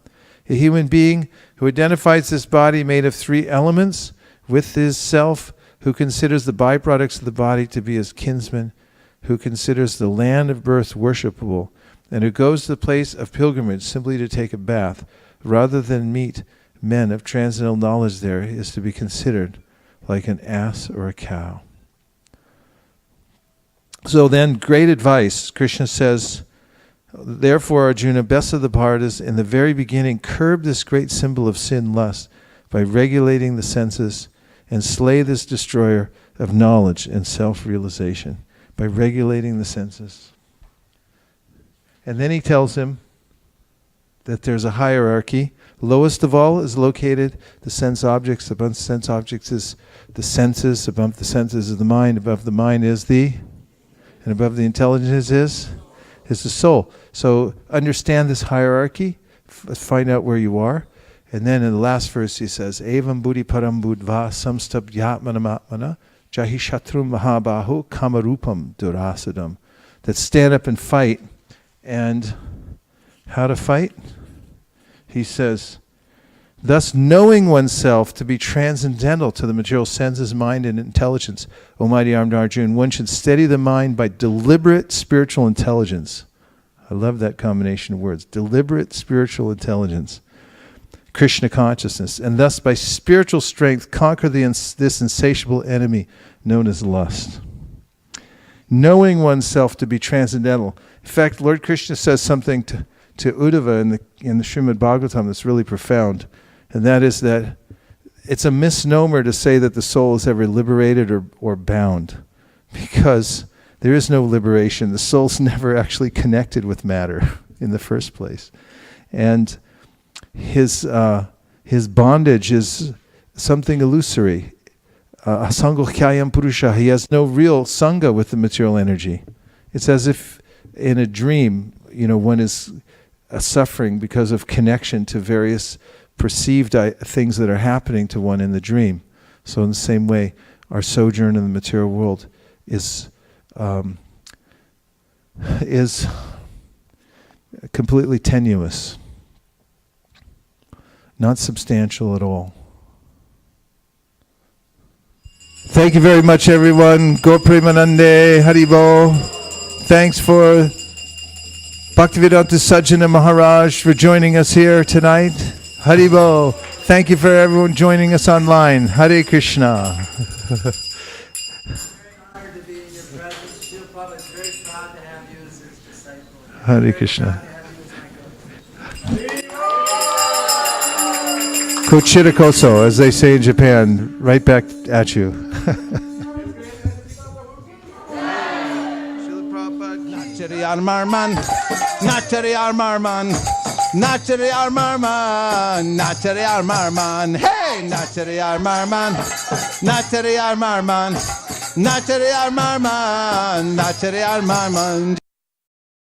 A human being who identifies this body made of three elements with his self, who considers the byproducts of the body to be his kinsmen, who considers the land of birth worshipable, and who goes to the place of pilgrimage simply to take a bath, rather than meet men of transcendental knowledge there, is to be considered like an ass or a cow. So then, great advice. Krishna says, therefore, Arjuna, best of the Bhartas, in the very beginning, curb this great symbol of sin, lust, by regulating the senses, and slay this destroyer of knowledge and self-realization, by regulating the senses. And then he tells him that there's a hierarchy. Lowest of all is located the sense objects. Above the sense objects is the senses. Above the senses is the mind. Above the mind is and above the intelligence is the soul. So understand this hierarchy. Find out where you are. And then in the last verse he says, Evam buddhi param buddhva samstabhyatmanamatmana jahi shatrum mahabahu kamarupam durasadam. That stand up and fight. And how to fight? He says, thus knowing oneself to be transcendental to the material senses, mind, and intelligence, O mighty armed Arjuna, one should steady the mind by deliberate spiritual intelligence. I love that combination of words. Deliberate spiritual intelligence. Krishna consciousness. And thus by spiritual strength conquer this insatiable enemy known as lust. Knowing oneself to be transcendental. In fact, Lord Krishna says something to Uddhava in the Srimad Bhagavatam that's really profound, and that is that it's a misnomer to say that the soul is ever liberated or bound, because there is no liberation. The soul's never actually connected with matter in the first place, and his bondage is something illusory. Asango khyayam purusha. He has no real sangha with the material energy. It's as if in a dream, one is suffering because of connection to various perceived things that are happening to one in the dream. So in the same way, our sojourn in the material world is completely tenuous, not substantial at all. Thank you very much, everyone. Go Premanande, Haribo. Thanks for Bhaktivedanta Sajjana Maharaj for joining us here tonight. Haribo. Thank you for everyone joining us online. Hare Krishna. Very honored to be in your presence. Srila Prabhupada is very proud to have you as his disciple. Hare Krishna. Kochirakoso, as they say in Japan, right back at you. Nachteri Armarman. Nachari ar marman, nachari ar marman, hey, nachari ar marman, nachari ar marman, nachari ar marman, nachari ar marman.